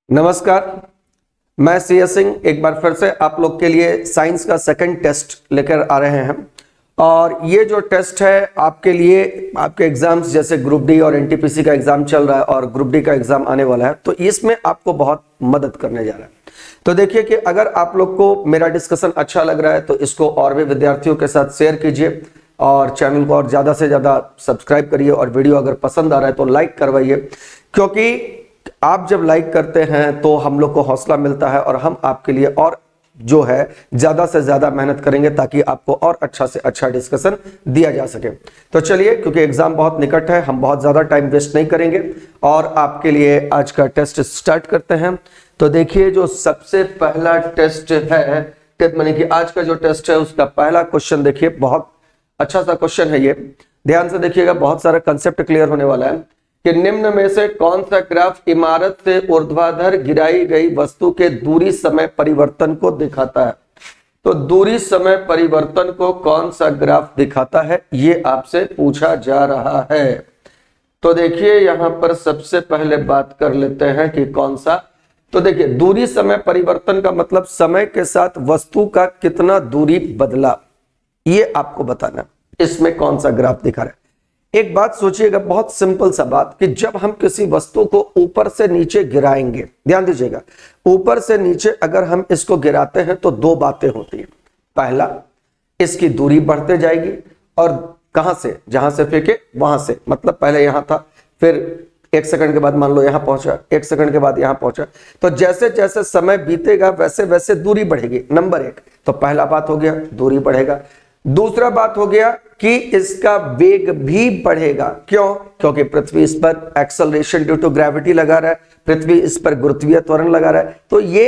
नमस्कार, मैं CS सिंह एक बार फिर से आप लोग के लिए साइंस का सेकंड टेस्ट लेकर आ रहे हैं। और ये जो टेस्ट है आपके लिए आपके एग्जाम्स जैसे ग्रुप डी और NTPC का एग्जाम चल रहा है और ग्रुप डी का एग्जाम आने वाला है, तो इसमें आपको बहुत मदद करने जा रहा है। तो देखिए कि अगर आप लोग को मेरा डिस्कशन अच्छा लग रहा है तो इसको और भी विद्यार्थियों के साथ शेयर कीजिए और चैनल को और ज़्यादा से ज़्यादा सब्सक्राइब करिए और वीडियो अगर पसंद आ रहा है तो लाइक करवाइए, क्योंकि आप जब लाइक करते हैं तो हम लोग को हौसला मिलता है और हम आपके लिए और जो है ज्यादा से ज्यादा मेहनत करेंगे ताकि आपको और अच्छा से अच्छा डिस्कशन दिया जा सके। तो चलिए, क्योंकि एग्जाम बहुत निकट है, हम बहुत ज्यादा टाइम वेस्ट नहीं करेंगे और आपके लिए आज का टेस्ट स्टार्ट करते हैं। तो देखिए, जो सबसे पहला टेस्ट है, माने कि आज का जो टेस्ट है उसका पहला क्वेश्चन देखिए, बहुत अच्छा सा क्वेश्चन है ये, ध्यान से देखिएगा, बहुत सारा कंसेप्ट क्लियर होने वाला है कि निम्न में से कौन सा ग्राफ इमारत से ऊर्ध्वाधर गिराई गई वस्तु के दूरी समय परिवर्तन को दिखाता है। तो दूरी समय परिवर्तन को कौन सा ग्राफ दिखाता है, ये आपसे पूछा जा रहा है। तो देखिए, यहां पर सबसे पहले बात कर लेते हैं कि कौन सा। तो देखिए, दूरी समय परिवर्तन का मतलब समय के साथ वस्तु का कितना दूरी बदला, ये आपको बताना, इसमें कौन सा ग्राफ दिखा रहा है। एक बात सोचिएगा, बहुत सिंपल सा बात, कि जब हम किसी वस्तु को ऊपर से नीचे गिराएंगे, ध्यान दीजिएगा, ऊपर से नीचे अगर हम इसको गिराते हैं तो दो बातें होती है। पहला, इसकी दूरी बढ़ते जाएगी, और कहां से, जहां से फेंके वहां से, मतलब पहले यहां था, फिर 1 सेकंड के बाद मान लो यहां पहुंचा, 1 सेकंड के बाद यहां पहुंचा, तो जैसे जैसे समय बीतेगा वैसे वैसे दूरी बढ़ेगी, नंबर 1। तो पहला बात हो गया, दूरी बढ़ेगा। दूसरा बात हो गया कि इसका वेग भी बढ़ेगा। क्यों? क्योंकि पृथ्वी इस पर एक्सेलरेशन ड्यू टू ग्रेविटी लगा रहा है, पृथ्वी इस पर गुरुत्वीय त्वरण लगा रहा है, तो ये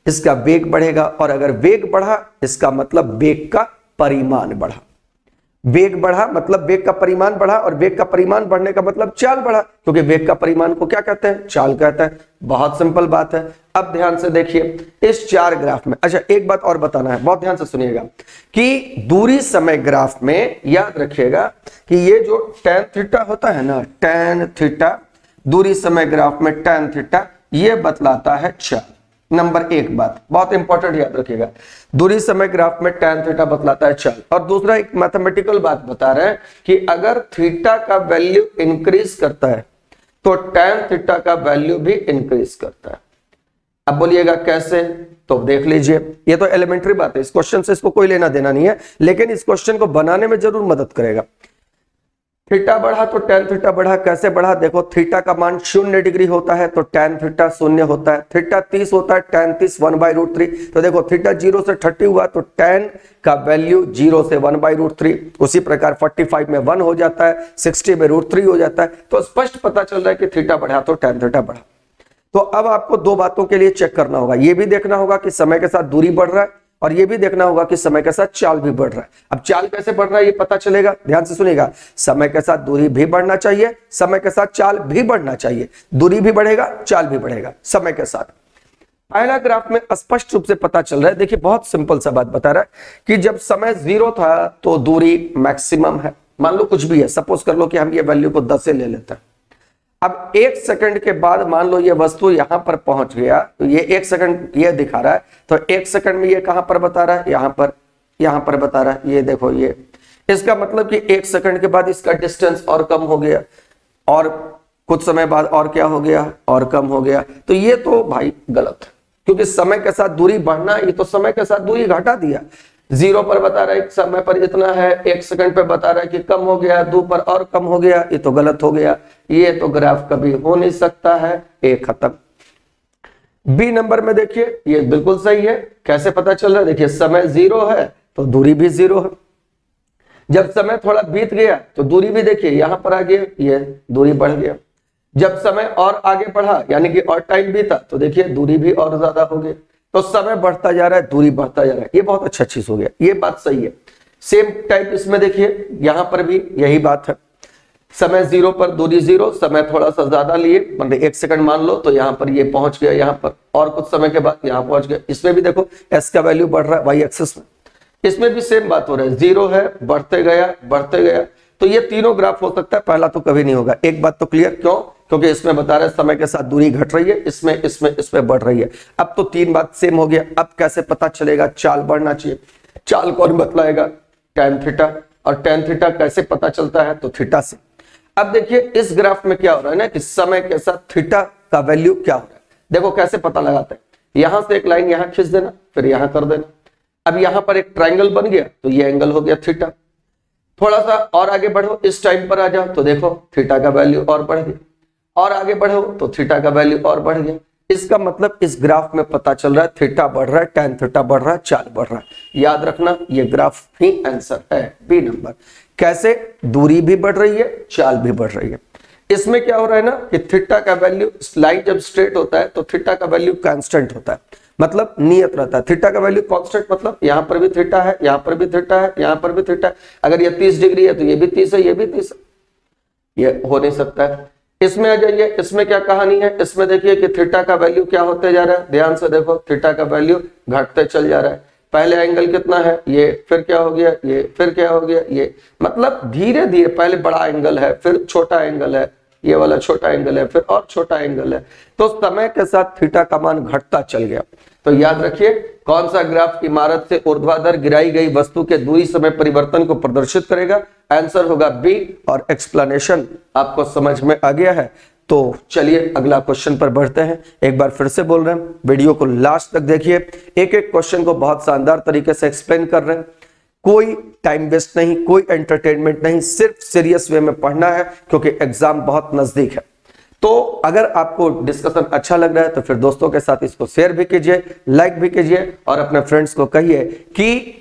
इसका वेग बढ़ेगा। और अगर वेग बढ़ा, इसका मतलब वेग का परिमाण बढ़ा। वेग बढ़ा मतलब वेग का परिमाण बढ़ा, और वेग का परिमाण बढ़ने का मतलब चाल बढ़ा, क्योंकि वेग का परिमाण को क्या कहते हैं, चाल कहते हैं। बहुत सिंपल बात है। अब ध्यान से देखिए इस 4 ग्राफ में। अच्छा, एक बात और बताना है, बहुत ध्यान से सुनिएगा, कि दूरी समय ग्राफ में याद रखिएगा कि ये जो tan थीटा होता है ना, tan थीटा, दूरी समय ग्राफ में tan थीटा, ये बतलाता है चाल। नंबर 1 बात बहुत इंपॉर्टेंट याद रखिएगा, दूरी समय ग्राफ में tan थीटा बतलाता है चाल। और दूसरा एक मैथमेटिकल बात बता रहे हैं कि अगर थीटा का वैल्यू इंक्रीज करता है तो tan थीटा का वैल्यू भी इंक्रीज करता है। अब बोलिएगा कैसे, तो देख लीजिए, ये तो एलिमेंट्री बात है, इस क्वेश्चन से इसको कोई लेना देना नहीं है, लेकिन इस क्वेश्चन को बनाने में जरूर मदद करेगा। थीटा बढ़ा तो tan थीटा बढ़ा, कैसे बढ़ा, देखो, थीटा का मान 0 डिग्री होता है तो tan थीटा 0 होता है। थीटा 30 होता है, tan 30 1/√3। तो देखो, थीटा 0 से 30 हुआ तो tan का वैल्यू 0 से 1/√3। उसी प्रकार 45 में 1 हो जाता है, 60 में √3 हो जाता है। तो स्पष्ट पता चल रहा है कि थीटा बढ़ा तो tan थीटा बढ़ा। तो अब आपको 2 बातों के लिए चेक करना होगा, यह भी देखना होगा कि समय के साथ दूरी बढ़ रहा है, और यह भी देखना होगा कि समय के साथ चाल भी बढ़ रहा है। अब चाल कैसे बढ़ रहा है ये पता चलेगा, ध्यान से सुनिएगा, समय के साथ दूरी भी बढ़ना चाहिए, समय के साथ चाल भी बढ़ना चाहिए। दूरी भी बढ़ेगा, चाल भी बढ़ेगा समय के साथ। पहला ग्राफ में स्पष्ट रूप से पता चल रहा है, देखिए बहुत सिंपल सा बात बता रहा है कि जब समय 0 था तो दूरी मैक्सिमम है। मान लो कुछ भी है, सपोज कर लो कि हम ये वैल्यू को 10 से ले लेते हैं। अब 1 सेकंड के बाद मान लो ये वस्तु यहां पर पहुंच गया, तो ये 1 सेकंड ये दिखा रहा है, तो 1 सेकंड में ये कहां पर बता रहा है, यहां पर बता रहा है, ये देखो, ये इसका मतलब कि 1 सेकंड के बाद इसका डिस्टेंस और कम हो गया, और कुछ समय बाद और क्या हो गया, और कम हो गया। तो ये तो भाई गलत है, क्योंकि समय के साथ दूरी बढ़ना, ये तो समय के साथ दूरी घटा दिया। 0 पर बता रहा है समय पर इतना है, 1 सेकंड पे बता रहा है कि कम हो गया, 2 पर और कम हो गया, ये तो गलत हो गया, ये तो ग्राफ कभी हो नहीं सकता है, ये खत्म। बी नंबर में देखिए, ये बिल्कुल सही है। कैसे पता चल रहा है, देखिए, समय 0 है तो दूरी भी 0 है। जब समय थोड़ा बीत गया तो दूरी भी देखिए यहां पर आ गया, ये दूरी बढ़ गया। जब समय और आगे बढ़ा, यानी कि और टाइम बीता, तो देखिए दूरी भी और ज्यादा हो गई। तो समय बढ़ता जा रहा है, दूरी बढ़ता जा रहा है, ये बहुत अच्छा चीज हो गया, ये बात सही है। सेम टाइप इसमें देखिए, यहां पर भी यही बात है, समय 0 पर दूरी 0, समय थोड़ा सा ज्यादा लिए, मतलब 1 सेकंड मान लो, तो यहां पर ये पहुंच गया यहां पर, और कुछ समय के बाद यहां पहुंच गया। इसमें भी देखो एस का वैल्यू बढ़ रहा है वाई एक्सिस में, इसमें भी सेम बात हो रहा है, 0 है, बढ़ते गया, तो ये तीनों ग्राफ हो सकता है, पहला तो कभी नहीं होगा। एक बात तो क्लियर, क्यों? क्योंकि इसमें बता रहे समय के साथ दूरी घट रही है, इसमें बढ़ रही है। अब तो तीन बात सेम हो गया। अब कैसे पता चलेगा? चाल बढ़ना चाहिए। चाल कौन बतलाएगा? tan theta. और tan थीटा कैसे पता चलता है? तो थीटा से। अब देखिए इस ग्राफ में क्या हो रहा है ना कि समय के साथ थीटा का वैल्यू क्या हो रहा है। देखो कैसे पता लगाते हैं। यहां से एक लाइन यहां खींच देना, फिर यहां कर देना। अब यहां पर एक ट्राइंगल बन गया तो ये एंगल हो गया थीटा। थोड़ा सा और आगे बढ़ो, इस टाइम पर आ जाओ तो देखो थीटा का वैल्यू और बढ़ गया, और आगे बढ़ो तो थीटा का वैल्यू और बढ़ गया। इसका मतलब इस ग्राफ में पता चल रहा है थीटा बढ़ रहा है, tan थीटा बढ़ रहा है, चाल बढ़ रहा है। याद रखना ये ग्राफ ही आंसर है, बी नंबर। कैसे? दूरी भी बढ़ रही है, चाल भी बढ़ रही है। इसमें क्या हो रहा है ना कि थीटा का वैल्यू, लाइन जब स्ट्रेट होता है तो थीटा का वैल्यू कांस्टेंट होता है, मतलब नियत रहता है। थीटा का वैल्यू कांस्टेंट मतलब यहां पर भी थीटा है, यहां पर भी थीटा है, यहां पर भी थीटा है। अगर ये 30 डिग्री है तो ये भी 30 है, ये भी 30 है, ये हो नहीं सकता है। इसमें आ जाइए, इसमें क्या कहानी है? इसमें देखिए कि थीटा का वैल्यू क्या होते जा रहा है, ध्यान से देखो, थीटा का वैल्यू घटते चल जा रहा है। पहले एंगल कितना है, ये, फिर क्या हो गया ये, फिर क्या हो गया ये, मतलब धीरे धीरे पहले बड़ा एंगल है, फिर छोटा एंगल है, ये वाला छोटा एंगल है, फिर और छोटा एंगल है। तो समय के साथ थीटा का मान घटता चल गया। तो याद रखिए कौन सा ग्राफ इमारत से ऊर्ध्वाधर गिराई गई वस्तु के दूरी समय परिवर्तन को प्रदर्शित करेगा? आंसर होगा बी। और एक्सप्लेनेशन आपको समझ में आ गया है। तो चलिए अगला क्वेश्चन पर बढ़ते हैं। एक बार फिर से बोल रहे हैं, वीडियो को लास्ट तक देखिए, एक एक क्वेश्चन को बहुत शानदार तरीके से एक्सप्लेन कर रहे हैं। कोई टाइम वेस्ट नहीं, कोई एंटरटेनमेंट नहीं, सिर्फ सीरियस वे में पढ़ना है क्योंकि एग्जाम बहुत नजदीक है। तो अगर आपको डिस्कशन अच्छा लग रहा है तो फिर दोस्तों के साथ इसको शेयर भी कीजिए, लाइक भी कीजिए और अपने फ्रेंड्स को कहिए कि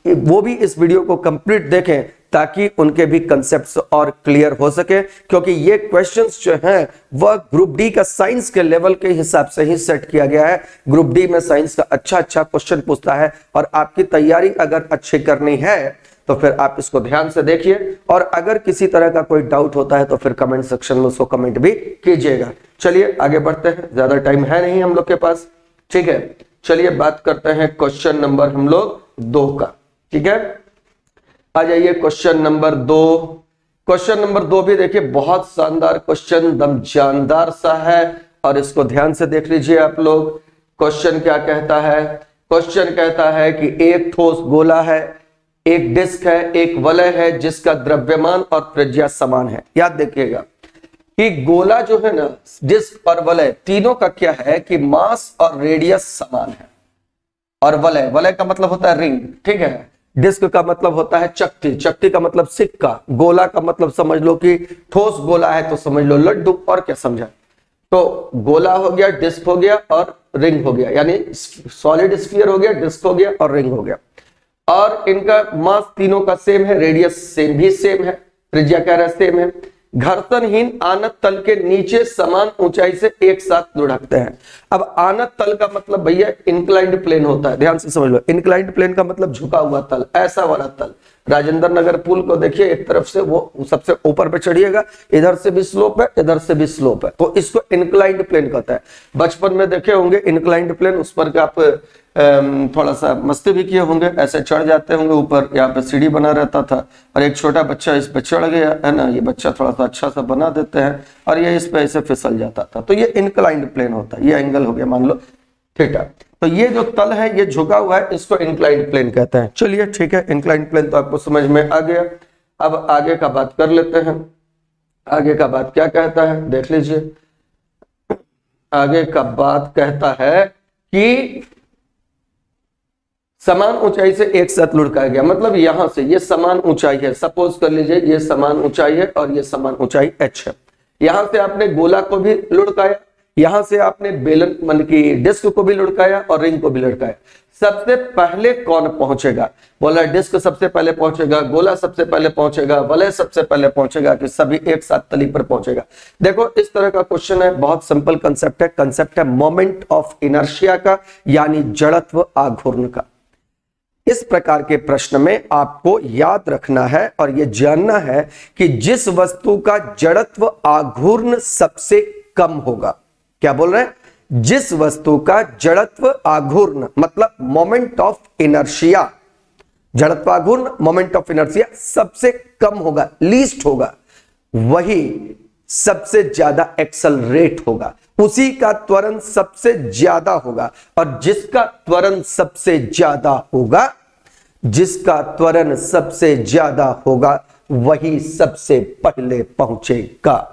वो भी इस वीडियो को कंप्लीट देखें ताकि उनके भी कंसेप्ट्स और क्लियर हो सके, क्योंकि ये क्वेश्चंस जो हैं वह ग्रुप डी का साइंस के लेवल के हिसाब से ही सेट किया गया है। ग्रुप डी में साइंस का अच्छा क्वेश्चन पूछता है और आपकी तैयारी अगर अच्छी करनी है तो फिर आप इसको ध्यान से देखिए। और अगर किसी तरह का कोई डाउट होता है तो फिर कमेंट सेक्शन में उसको कमेंट भी कीजिएगा। चलिए आगे बढ़ते हैं, ज्यादा टाइम है नहीं हम लोग के पास, ठीक है। चलिए बात करते हैं क्वेश्चन नंबर हम लोग 2 का, ठीक है। आ जाइए क्वेश्चन नंबर 2। क्वेश्चन नंबर 2 भी देखिए बहुत शानदार क्वेश्चन, दम जानदार सा है और इसको ध्यान से देख लीजिए आप लोग। क्वेश्चन क्या कहता है? क्वेश्चन कहता है कि एक ठोस गोला है, एक डिस्क है, एक वलय है जिसका द्रव्यमान और त्रिज्या समान है। याद देखिएगा कि गोला जो है ना, डिस्क और वलय तीनों का क्या है कि मास और रेडियस समान है। और वलय, वलय का मतलब होता है रिंग, ठीक है। डिस्क का मतलब होता है चक्ति, चक्ति का मतलब सिक्का। गोला का मतलब समझ लो कि ठोस गोला है तो समझ लो लड्डू, और क्या समझा। तो गोला हो गया, डिस्क हो गया और रिंग हो गया, यानी सॉलिड स्फीयर हो गया, डिस्क हो गया और रिंग हो गया। और इनका मास तीनों का सेम है, रेडियस सेम भी सेम है, त्रिज्या कह रहा है सेम है। घर्षणहीन आनत तल के नीचे समान ऊंचाई से एक साथ लुढ़कते हैं। अब आनत तल का मतलब भैया इंक्लाइंड प्लेन होता है, ध्यान से समझ लो। इंक्लाइंड प्लेन का मतलब झुका हुआ तल, ऐसा वाला तल। राजेंद्र नगर पुल को देखिए, एक तरफ से वो सबसे ऊपर पे चढ़िएगा, इधर से भी स्लोप है, इधर से भी स्लोप है, तो इसको इंक्लाइंड प्लेन कहता है। बचपन में देखे होंगे इंक्लाइंड प्लेन, उस पर आप थोड़ा सा मस्ती भी किए होंगे, ऐसे चढ़ जाते होंगे ऊपर, यहाँ पे सीढ़ी बना रहता था और एक छोटा बच्चा इस पे चढ़ गया है ना, ये बच्चा थोड़ा सा अच्छा सा बना देते हैं और ये इस पे ऐसे फिसल जाता था, तो ये इंक्लाइंड प्लेन होता है। ये एंगल हो गया मान लो थीटा। तो ये जो तल है ये झुका हुआ है, इसको इंक्लाइंड प्लेन कहते हैं। चलिए ठीक है, इंक्लाइंड प्लेन तो आपको समझ में आ गया। अब आगे का बात कर लेते हैं। आगे का बात क्या कहता है देख लीजिए। आगे का बात कहता है कि समान ऊंचाई से एक साथ लुढ़काया गया, मतलब यहां से ये समान ऊंचाई है, सपोज कर लीजिए ये समान ऊंचाई है और ये समान ऊंचाई h है। यहां से आपने गोला को भी लुढ़काया, यहां से आपने बेलन मन की डिस्क को भी लुढ़काया और रिंग को भी लुढ़काया। सबसे पहले कौन पहुंचेगा? बोला डिस्क सबसे पहले पहुंचेगा, गोला सबसे पहले पहुंचेगा, वलय सबसे पहले पहुंचेगा, कि सभी एक साथ तली पर पहुंचेगा। देखो इस तरह का क्वेश्चन है, बहुत सिंपल कंसेप्ट है। कंसेप्ट है मोमेंट ऑफ इनर्शिया का, यानी जड़त्व आघूर्ण का। इस प्रकार के प्रश्न में आपको याद रखना है और यह जानना है कि जिस वस्तु का जड़त्व आघूर्ण सबसे कम होगा, क्या बोल रहे हैं? जिस वस्तु का जड़त्व आघूर्ण मतलब मोमेंट ऑफ इनर्शिया, जड़त्व आघूर्ण मोमेंट ऑफ इनर्शिया सबसे कम होगा, लीस्ट होगा, वही सबसे ज्यादा एक्सेलरेट होगा, उसी का त्वरण सबसे ज्यादा होगा, और जिसका त्वरण सबसे ज्यादा होगा, जिसका त्वरण सबसे ज्यादा होगा वही सबसे पहले पहुंचेगा।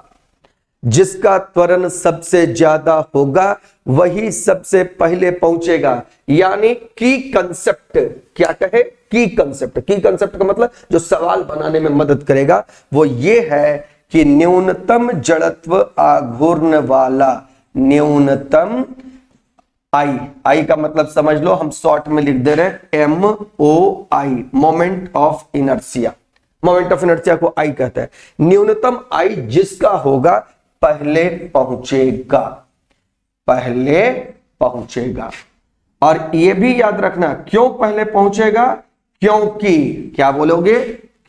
जिसका त्वरण सबसे ज्यादा होगा वही सबसे पहले पहुंचेगा। यानी की कंसेप्ट, क्या कहे, की कंसेप्ट, की कंसेप्ट का मतलब जो सवाल बनाने में मदद करेगा वो ये है कि न्यूनतम जड़त्व आघूर्ण वाला, न्यूनतम आई का मतलब समझ लो, हम शॉर्ट में लिख दे रहे हैं MOI, moment of inertia. Moment of inertia को आई कहते हैं। न्यूनतम आई जिसका होगा पहले पहुंचेगा, पहले पहुंचेगा। और यह भी याद रखना, क्यों पहले पहुंचेगा, क्योंकि, क्या बोलोगे,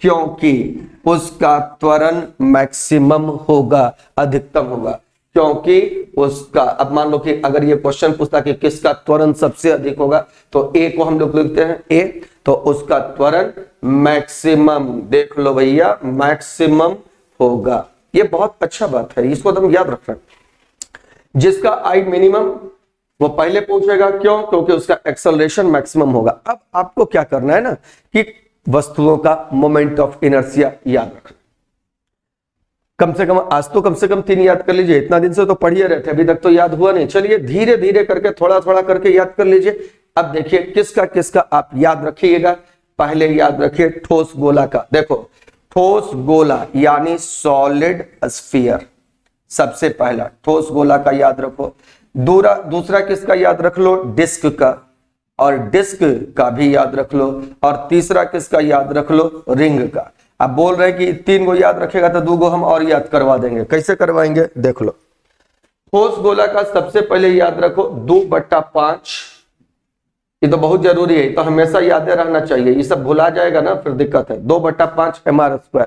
क्योंकि उसका त्वरण मैक्सिमम होगा, अधिकतम होगा। क्योंकि उसका, अब मान लो कि अगर ये क्वेश्चन पूछता कि किसका त्वरण सबसे अधिक होगा, तो ए को हम लोग लिखते हैं ए, तो उसका त्वरण मैक्सिमम, देख लो भैया, मैक्सिमम होगा। ये बहुत अच्छा बात है, इसको तुम याद रखना। जिसका आई मिनिमम वो पहले पहुंचेगा, क्यों, क्योंकि उसका एक्सेलरेशन मैक्सिमम होगा। अब आपको क्या करना है ना कि वस्तुओं का मोमेंट ऑफ इनर्शिया याद रखना। कम से कम आज तो कम से कम 3 याद कर लीजिए, इतना दिन से तो पढ़िए रहे थे, अभी तक तो याद हुआ नहीं। चलिए धीरे धीरे करके, थोड़ा थोड़ा करके याद कर लीजिए। अब देखिए किसका किसका आप याद रखिएगा। पहले याद रखिए ठोस गोला का। देखो ठोस गोला यानी सॉलिड स्फीयर, सबसे पहला ठोस गोला का याद रखो। दूसरा किसका याद रख लो, डिस्क का, और डिस्क का भी याद रख लो। और तीसरा किसका याद रख लो, रिंग का। अब बोल रहे कि 3 को याद रखेगा तो 2 को हम और याद करवा देंगे। कैसे करवाएंगे, देख लो। ठोस गोला का सबसे पहले याद रखो 2/5, ये तो बहुत जरूरी है, तो हमेशा याद रहना चाहिए, ये सब भुला जाएगा ना फिर दिक्कत है। 2/5 mr²।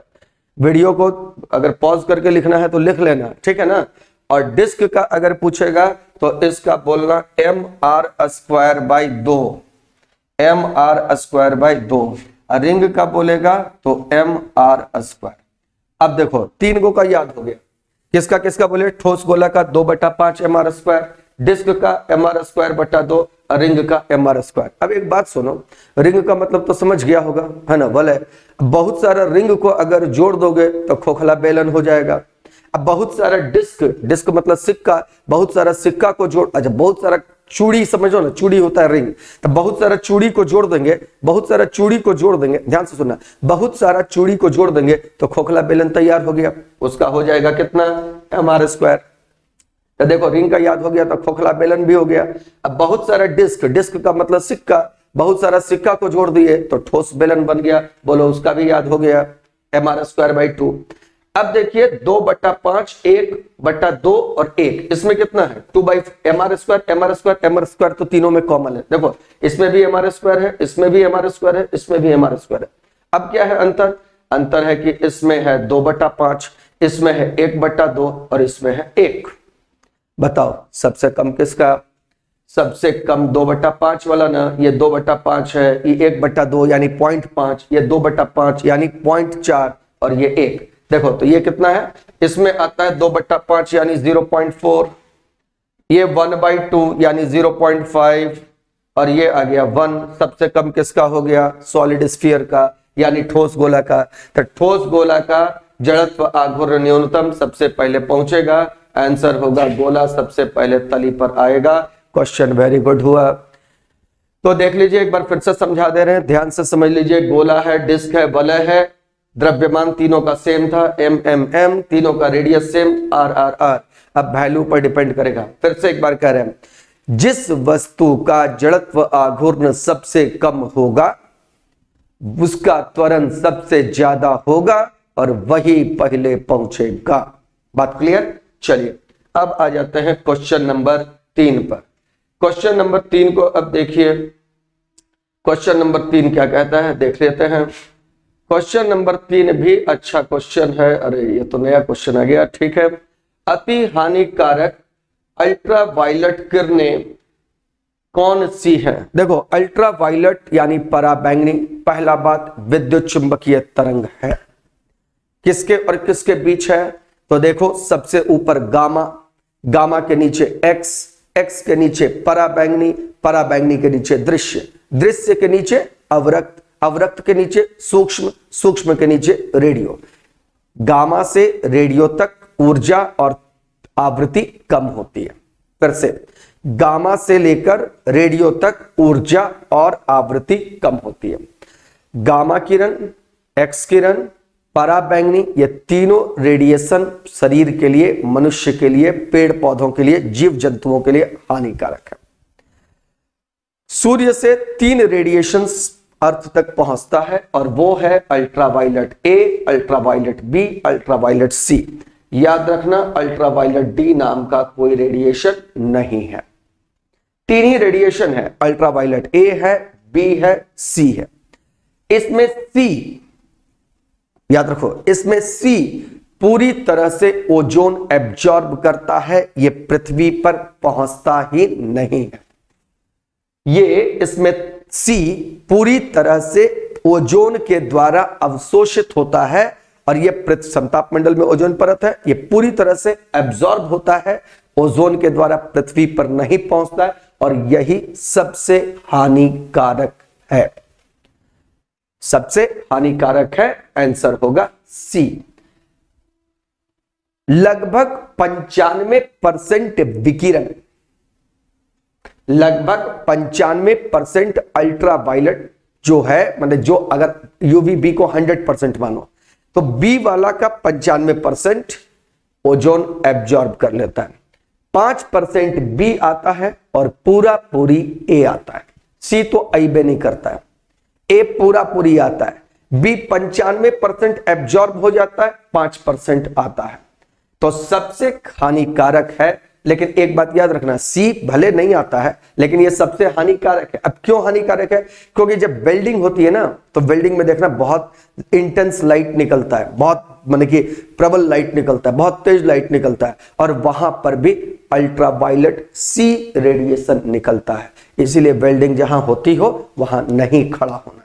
वीडियो को अगर पॉज करके लिखना है तो लिख लेना, ठीक है ना। और डिस्क का अगर पूछेगा तो इसका बोलना mr²/2, mr²/2। रिंग का बोलेगा तो mr²। अब देखो 3 को का याद हो गया, किसका किसका बोले, ठोस गोला का 2/5 mr², डिस्क का mr²/2, रिंग का mr²। अब एक बात सुनो, रिंग का मतलब तो समझ गया होगा, है ना, बोले बहुत सारा रिंग को अगर जोड़ दोगे तो खोखला बेलन हो जाएगा। अब बहुत सारा डिस्क मतलब सिक्का, बहुत सारा सिक्का को जोड़, अच्छा बहुत सारा चूड़ी, समझो ना, चूड़ी होता है रिंग, तो बहुत सारा चूड़ी को जोड़ देंगे, बहुत सारा चूड़ी को जोड़ देंगे, ध्यान से सुनना, बहुत सारा चूड़ी को जोड़ देंगे तो खोखला बेलन तैयार हो गया। उसका हो जाएगा कितना, mr²। तो देखो रिंग का याद हो गया तो खोखला बेलन भी हो गया। अब बहुत सारा डिस्क का मतलब सिक्का, बहुत सारा सिक्का को जोड़ दिए तो ठोस बेलन बन गया, बोलो उसका भी याद हो गया, mr²/2। अब देखिए 2/5, 1/2 और 1, इसमें कितना है 2/mr², तो तीनों में कॉमन है। देखो इसमें भी mr² है, इसमें भी mr² है, इसमें भी mr² है। अब क्या है अंतर, अंतर है कि इसमें है 2/5, इसमें है 1/2 और इसमें है 1। बताओ सबसे कम किसका, सबसे कम 2/5 वाला ना, ये 2/5 है, ये 1/2 यानी 0.5, ये 2/5 यानी 0.4 और ये 1। देखो तो ये कितना है, इसमें आता है 2/5 यानी 0.4, ये 1/2 यानी 0.5 और ये आ गया 1। सबसे कम किसका हो गया, सॉलिड स्फीयर का यानी ठोस गोला का। तो ठोस गोला का जड़त्व आघूर्ण न्यूनतम सबसे पहले पहुंचेगा, आंसर होगा गोला सबसे पहले तली पर आएगा। क्वेश्चन वेरी गुड हुआ। तो देख लीजिए एक बार फिर से समझा दे रहे हैं, ध्यान से समझ लीजिए। गोला है, डिस्क है, वलय है, द्रव्यमान तीनों का सेम था, m, तीनों का रेडियस सेम, r। अब वैल्यू पर डिपेंड करेगा। फिर से एक बार कह रहे हैं, जिस वस्तु का जड़त्व आघूर्ण सबसे कम होगा उसका त्वरण सबसे ज्यादा होगा और वही पहले पहुंचेगा। बात क्लियर। चलिए अब आ जाते हैं क्वेश्चन नंबर 3 पर। क्वेश्चन नंबर 3 को अब देखिए, क्वेश्चन नंबर 3 क्या कहता है देख लेते हैं। क्वेश्चन नंबर 3 भी अच्छा क्वेश्चन है। अरे ये तो नया क्वेश्चन आ गया, ठीक है। अति हानिकारक अल्ट्रावायलेट किरणें कौन सी हैं? देखो अल्ट्रावायलेट यानी पराबैंगनी, पहला बात विद्युत चुंबकीय तरंग है। किसके और किसके बीच है? तो देखो सबसे ऊपर गामा, गामा के नीचे एक्स, एक्स के नीचे पराबैंगनी, पराबैंगनी के नीचे दृश्य, दृश्य के नीचे अवरक्त, अवरक्त के नीचे सूक्ष्म, सूक्ष्म के नीचे रेडियो। गामा से रेडियो तक ऊर्जा और आवृत्ति कम होती है। फिर से, गामा से लेकर रेडियो तक ऊर्जा और आवृत्ति कम होती है। गामा किरण, एक्स किरण, पराबैंगनी, ये तीनों रेडिएशन शरीर के लिए, मनुष्य के लिए, पेड़ पौधों के लिए, जीव जंतुओं के लिए हानिकारक है। सूर्य से 3 रेडिएशंस अर्थ तक पहुंचता है और वो है ultraviolet A, ultraviolet B, ultraviolet C. याद रखना अल्ट्रावायलेट डी नाम का कोई रेडिएशन नहीं है। 3 ही रेडिएशन है, अल्ट्रावायलेट ए है, बी है, सी है। इसमें सी, याद रखो, इसमें सी पूरी तरह से ओजोन एब्जॉर्ब करता है, ये पृथ्वी पर पहुंचता ही नहीं है। ये इसमें सी पूरी तरह से ओजोन के द्वारा अवशोषित होता है और ये पृथ्वी समताप मंडल में ओजोन परत है, ये पूरी तरह से एब्जॉर्ब होता है, ओजोन के द्वारा पृथ्वी पर नहीं पहुंचता है और यही सबसे हानिकारक है। सबसे हानिकारक है, आंसर होगा सी। लगभग 95% विकिरण, लगभग 95% अल्ट्रावायलेट जो है, मतलब जो अगर यूवीबी को 100% मानो तो बी वाला का 95% ओजोन एब्जॉर्ब कर लेता है, 5% बी आता है और पूरा पूरी ए आता है। सी तो अइबे नहीं करता है, ए पूरा पूरी आता है, बी 95% एब्जॉर्ब हो जाता है, 5% आता है। तो सबसे हानिकारक है, लेकिन एक बात याद रखना, सी भले नहीं आता है लेकिन ये सबसे हानिकारक है। अब क्यों हानिकारक है? क्योंकि जब वेल्डिंग होती है ना, तो वेल्डिंग में देखना बहुत इंटेंस लाइट निकलता है, बहुत माने कि प्रबल लाइट निकलता है, बहुत तेज लाइट निकलता है और वहां पर भी अल्ट्रावायलेट सी रेडिएशन निकलता है। इसीलिए वेल्डिंग जहां होती हो वहां नहीं खड़ा होना।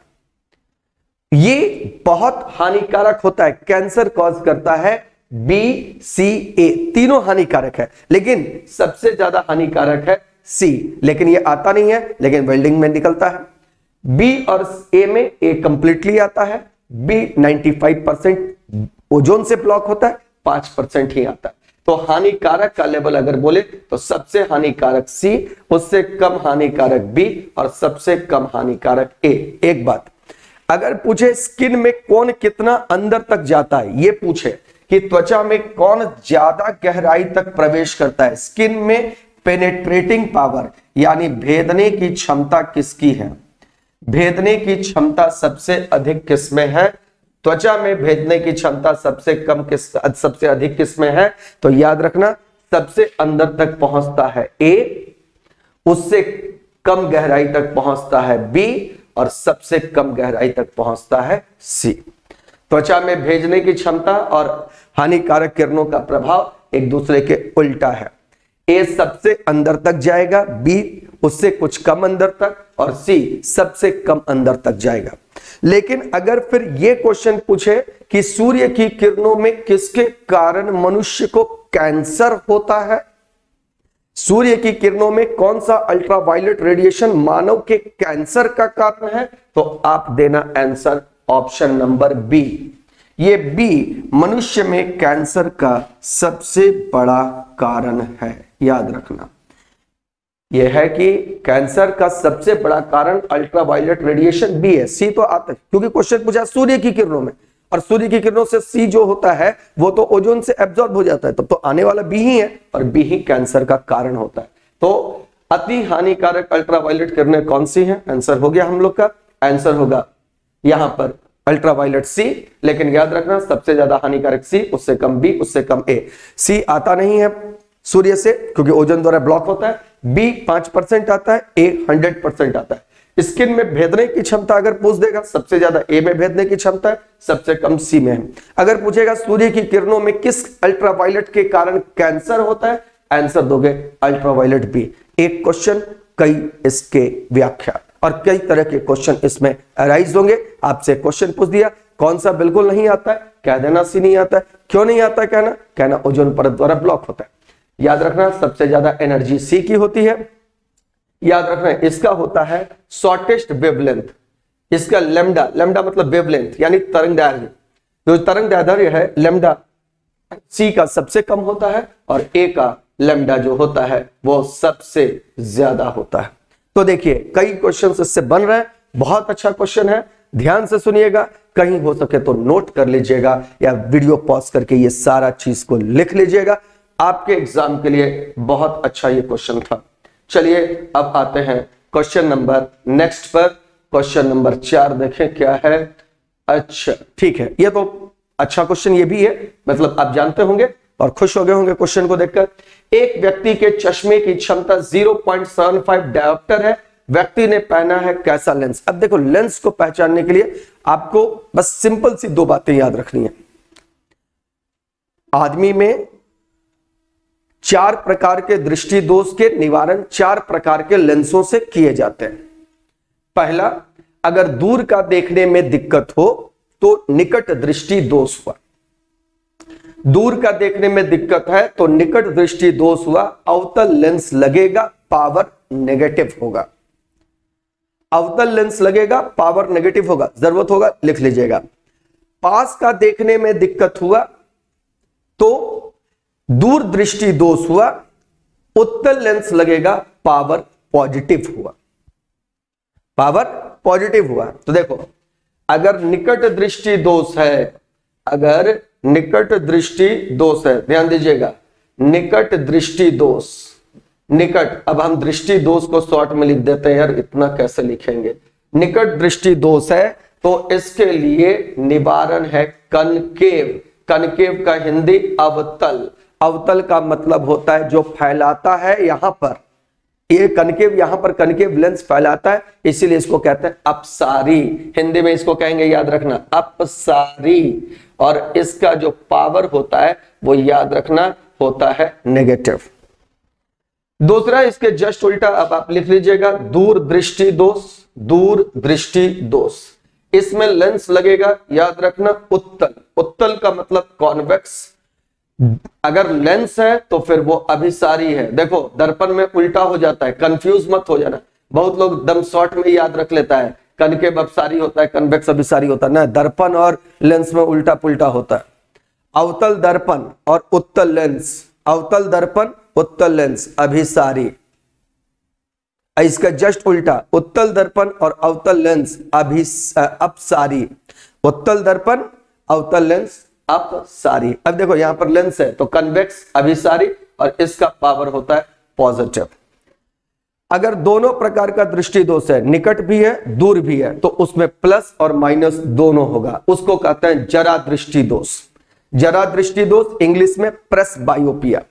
ये बहुत हानिकारक होता है, कैंसर कॉज करता है। बी, सी, ए तीनों हानिकारक है, लेकिन सबसे ज्यादा हानिकारक है सी, लेकिन ये आता नहीं है, लेकिन वेल्डिंग में निकलता है। बी और ए में ए कंप्लीटली आता है, बी 95% ओजोन से ब्लॉक होता है, 5% ही आता है। तो हानिकारक का लेवल अगर बोले तो सबसे हानिकारक सी, उससे कम हानिकारक बी और सबसे कम हानिकारक ए। एक बात अगर पूछे स्किन में कौन कितना अंदर तक जाता है, ये पूछे कि त्वचा में कौन ज्यादा गहराई तक प्रवेश करता है, स्किन में पेनेट्रेटिंग पावर यानी भेदने की क्षमता किसकी है? भेदने की क्षमता सबसे अधिक किसमें है? त्वचा में भेदने की क्षमता सबसे कम सबसे अधिक किसमें है? तो याद रखना सबसे अंदर तक पहुंचता है ए, उससे कम गहराई तक पहुंचता है बी और सबसे कम गहराई तक पहुंचता है सी। त्वचा में भेजने की क्षमता और हानिकारक किरणों का प्रभाव एक दूसरे के उल्टा है। ए सबसे अंदर तक जाएगा, बी उससे कुछ कम अंदर तक और सी सबसे कम अंदर तक जाएगा। लेकिन अगर फिर यह क्वेश्चन पूछे कि सूर्य की किरणों में किसके कारण मनुष्य को कैंसर होता है, सूर्य की किरणों में कौन सा अल्ट्रावायलेट रेडिएशन मानव के कैंसर का कारण है, तो आप देना आंसर ऑप्शन नंबर बी। ये बी मनुष्य में कैंसर का सबसे बड़ा कारण है। याद रखना यह है कि कैंसर का सबसे बड़ा कारण अल्ट्रावायलेट रेडिएशन बी है। सी तो आता है क्योंकि क्वेश्चन पूछा सूर्य की किरणों में, और सूर्य की किरणों से सी जो होता है वो तो ओजोन से एब्जॉर्ब हो जाता है, तब तो आने वाला बी ही है और बी ही कैंसर का कारण होता है। तो अति हानिकारक अल्ट्रावायलेट किरणें कौन सी हैं? आंसर हो गया हम लोग का, आंसर होगा यहां पर अल्ट्रावायलेट सी। लेकिन याद रखना सबसे ज्यादा हानिकारक सी, उससे कम बी, उससे कम ए। सी आता नहीं है सूर्य से क्योंकि ओजोन द्वारा ब्लॉक होता है, बी 5% आता है, ए 100% आता है। स्किन में भेदने की क्षमता अगर पूछ देगा, सबसे ज्यादा ए में भेदने की क्षमता है, सबसे कम सी में है। अगर पूछेगा सूर्य की किरणों में किस अल्ट्रावायलेट के कारण कैंसर होता है, आंसर दोगे अल्ट्रावायलेट बी। एक क्वेश्चन कई इसके व्याख्या और कई तरह के क्वेश्चन इसमें अराइज होंगे। आपसे क्वेश्चन पूछ दिया, कौन सा बिल्कुल नहीं आता है, कह देना सी नहीं आता है, क्यों नहीं आता कहना? कहना ओजोन परत द्वारा ब्लॉक होता है। याद रखना सबसे ज्यादा एनर्जी सी की होती है। याद रखना इसका होता है शॉर्टेस्ट वेवलेंथ, इसका लेमडा, लेमडा मतलब वेवलेंथ यानी तरंग दैर्घ्य, जो तरंग दैर्घ्य है लेमडा सी का सबसे कम होता है और ए का लेमडा जो होता है वो सबसे ज्यादा होता है। तो देखिए कई क्वेश्चंस इससे बन रहे हैं, बहुत अच्छा क्वेश्चन है, ध्यान से सुनिएगा, कहीं हो सके तो नोट कर लीजिएगा या वीडियो पॉज करके ये सारा चीज को लिख लीजिएगा, आपके एग्जाम के लिए बहुत अच्छा ये क्वेश्चन था। चलिए अब आते हैं क्वेश्चन नंबर नेक्स्ट पर। क्वेश्चन नंबर 4 देखें क्या है। अच्छा ठीक है, ये तो अच्छा क्वेश्चन ये भी है, मतलब आप जानते होंगे और खुश हो गए होंगे क्वेश्चन को देखकर। एक व्यक्ति के चश्मे की क्षमता 0.75 डायोप्टर है, व्यक्ति ने पहना है कैसा लेंस? अब देखो लेंस को पहचानने के लिए आपको बस सिंपल सी 2 बातें याद रखनी है। आदमी में 4 प्रकार के दृष्टि दोष के निवारण 4 प्रकार के लेंसों से किए जाते हैं। पहला, अगर दूर का देखने में दिक्कत हो तो निकट दृष्टि दोष हुआ। दूर का देखने में दिक्कत है तो निकट दृष्टि दोष हुआ, अवतल लेंस लगेगा, पावर नेगेटिव होगा। अवतल लेंस लगेगा, पावर नेगेटिव होगा, जरूरत होगा लिख लीजिएगा। पास का देखने में दिक्कत हुआ तो दूर दृष्टि दोष हुआ, उत्तल लेंस लगेगा, पावर पॉजिटिव हुआ। पावर पॉजिटिव हुआ। तो देखो अगर निकट दृष्टि दोष है, अगर निकट दृष्टि दोष है, ध्यान दीजिएगा, निकट दृष्टि दोष, निकट, अब हम दृष्टि दोष को शॉर्ट में लिख देते हैं यार, इतना कैसे लिखेंगे। निकट दृष्टि दोष है तो इसके लिए निवारण है कनकेव। कनकेव का हिंदी अवतल। अवतल का मतलब होता है जो फैलाता है, यहां पर ये कनकेव, यहां पर कनकेव लेंस फैलाता है, इसीलिए इसको कहते हैं अपसारी। हिंदी में इसको कहेंगे, याद रखना, अपसारी। और इसका जो पावर होता है वो याद रखना होता है नेगेटिव। दूसरा इसके जस्ट उल्टा, अब आप लिख लीजिएगा दूर दृष्टि दोष। दूर दृष्टि दोष, इसमें लेंस लगेगा, याद रखना उत्तल। उत्तल का मतलब कॉन्वेक्स। अगर लेंस है तो फिर वो अभिसारी है। देखो दर्पण में उल्टा हो जाता है, कंफ्यूज मत हो जाना। बहुत लोग दम शॉर्ट में याद रख लेता है, कनकेव अपसारी होता है, कन्वेक्स अभिसारी होता है ना, दर्पण और लेंस में उल्टा पुल्टा होता है। अवतल दर्पण और उत्तल लेंस, अवतल दर्पण उत्तल लेंस अभिसारी। इसका जस्ट उल्टा, उत्तल दर्पण और अवतल लेंस अपसारी। उत्तल दर्पण अवतल लेंस अपसारी। अब देखो यहां पर लेंस है तो कन्वेक्स अभिसारी और इसका पावर होता है पॉजिटिव। अगर दोनों प्रकार का दृष्टि दोष है, निकट भी है दूर भी है, तो उसमें प्लस और माइनस दोनों होगा, उसको कहते हैं जरा दृष्टि दोष। जरा दृष्टि दोष इंग्लिश में प्रेस बायोपिया,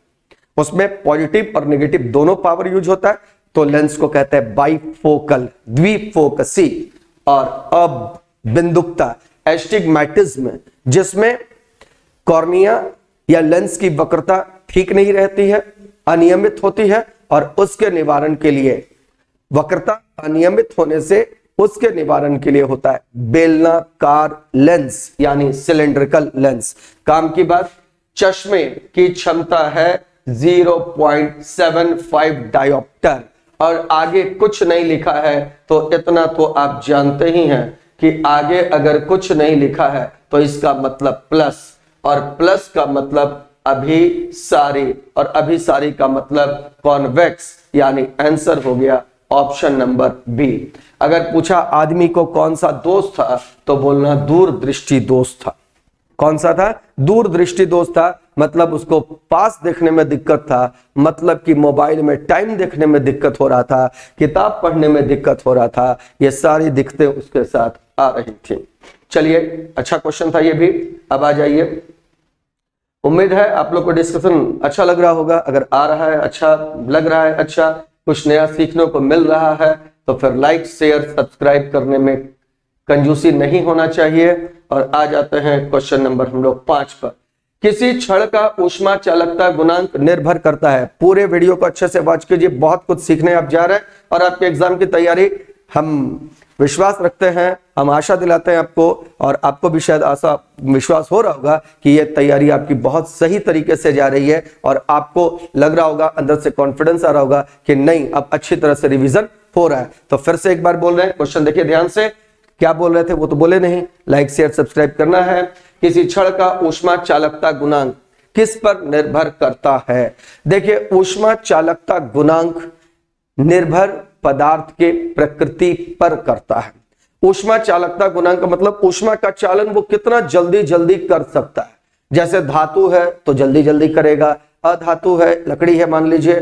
उसमें पॉजिटिव और नेगेटिव दोनों पावर यूज होता है, तो लेंस को कहते हैं बाइफोकल, द्विफोकसी। और अब बिंदुकता, एस्टिग्मैटिज्म, जिसमें कॉर्निया या लेंस की वक्रता ठीक नहीं रहती है, अनियमित होती है, और उसके निवारण के लिए, वक्रता अनियमित होने से उसके निवारण के लिए होता है बेलनाकार लेंस यानी सिलेंड्रिकल लेंस। काम की बात, चश्मे की क्षमता है 0.75 डायोप्टर और आगे कुछ नहीं लिखा है, तो इतना तो आप जानते ही हैं कि आगे अगर कुछ नहीं लिखा है तो इसका मतलब प्लस, और प्लस का मतलब अभिसारी, और अभिसारी का मतलब कॉन्वेक्स, यानी आंसर हो गया ऑप्शन नंबर बी। अगर पूछा आदमी को कौन सा दोष था तो बोलना दूर दृष्टि दोष था। कौन सा था? दूर दृष्टि दोष था, मतलब उसको पास देखने में दिक्कत था, मतलब कि मोबाइल में टाइम देखने में दिक्कत हो रहा था, किताब पढ़ने में दिक्कत हो रहा था, ये सारी दिक्कतें उसके साथ आ रही थी। चलिए अच्छा क्वेश्चन था ये भी। अब आ जाइए, उम्मीद है आप लोग को डिस्कशन अच्छा लग रहा होगा। अगर आ रहा है अच्छा, लग रहा है अच्छा, कुछ नया सीखने को मिल रहा है, तो फिर लाइक शेयर सब्सक्राइब करने में कंजूसी नहीं होना चाहिए। और आ जाते हैं क्वेश्चन नंबर हम लोग 5 पर। किसी क्षण का ऊष्मा चालकता गुणांक निर्भर करता है। पूरे वीडियो को अच्छे से वॉच कीजिए, बहुत कुछ सीखने आप जा रहे हैं और आपके एग्जाम की तैयारी हम विश्वास रखते हैं, हम आशा दिलाते हैं आपको, और आपको भी शायद आशा विश्वास हो रहा होगा कि ये तैयारी आपकी बहुत सही तरीके से जा रही है, और आपको लग रहा होगा, अंदर से कॉन्फिडेंस आ रहा होगा कि नहीं अब अच्छी तरह से रिवीजन हो रहा है। तो फिर से एक बार बोल रहे हैं, क्वेश्चन देखिए ध्यान से, क्या बोल रहे थे वो तो बोले नहीं, लाइक शेयर सब्सक्राइब करना है। किसी क्षण का ऊष्मा चालकता गुणांक किस पर निर्भर करता है? देखिए ऊष्मा चालकता गुणांक निर्भर पदार्थ के प्रकृति पर करता है। ऊष्मा चालकता गुणांक मतलब ऊष्मा का चालन वो कितना जल्दी जल्दी कर सकता है। जैसे धातु है तो जल्दी जल्दी करेगा, अधातु है, लकड़ी है मान लीजिए,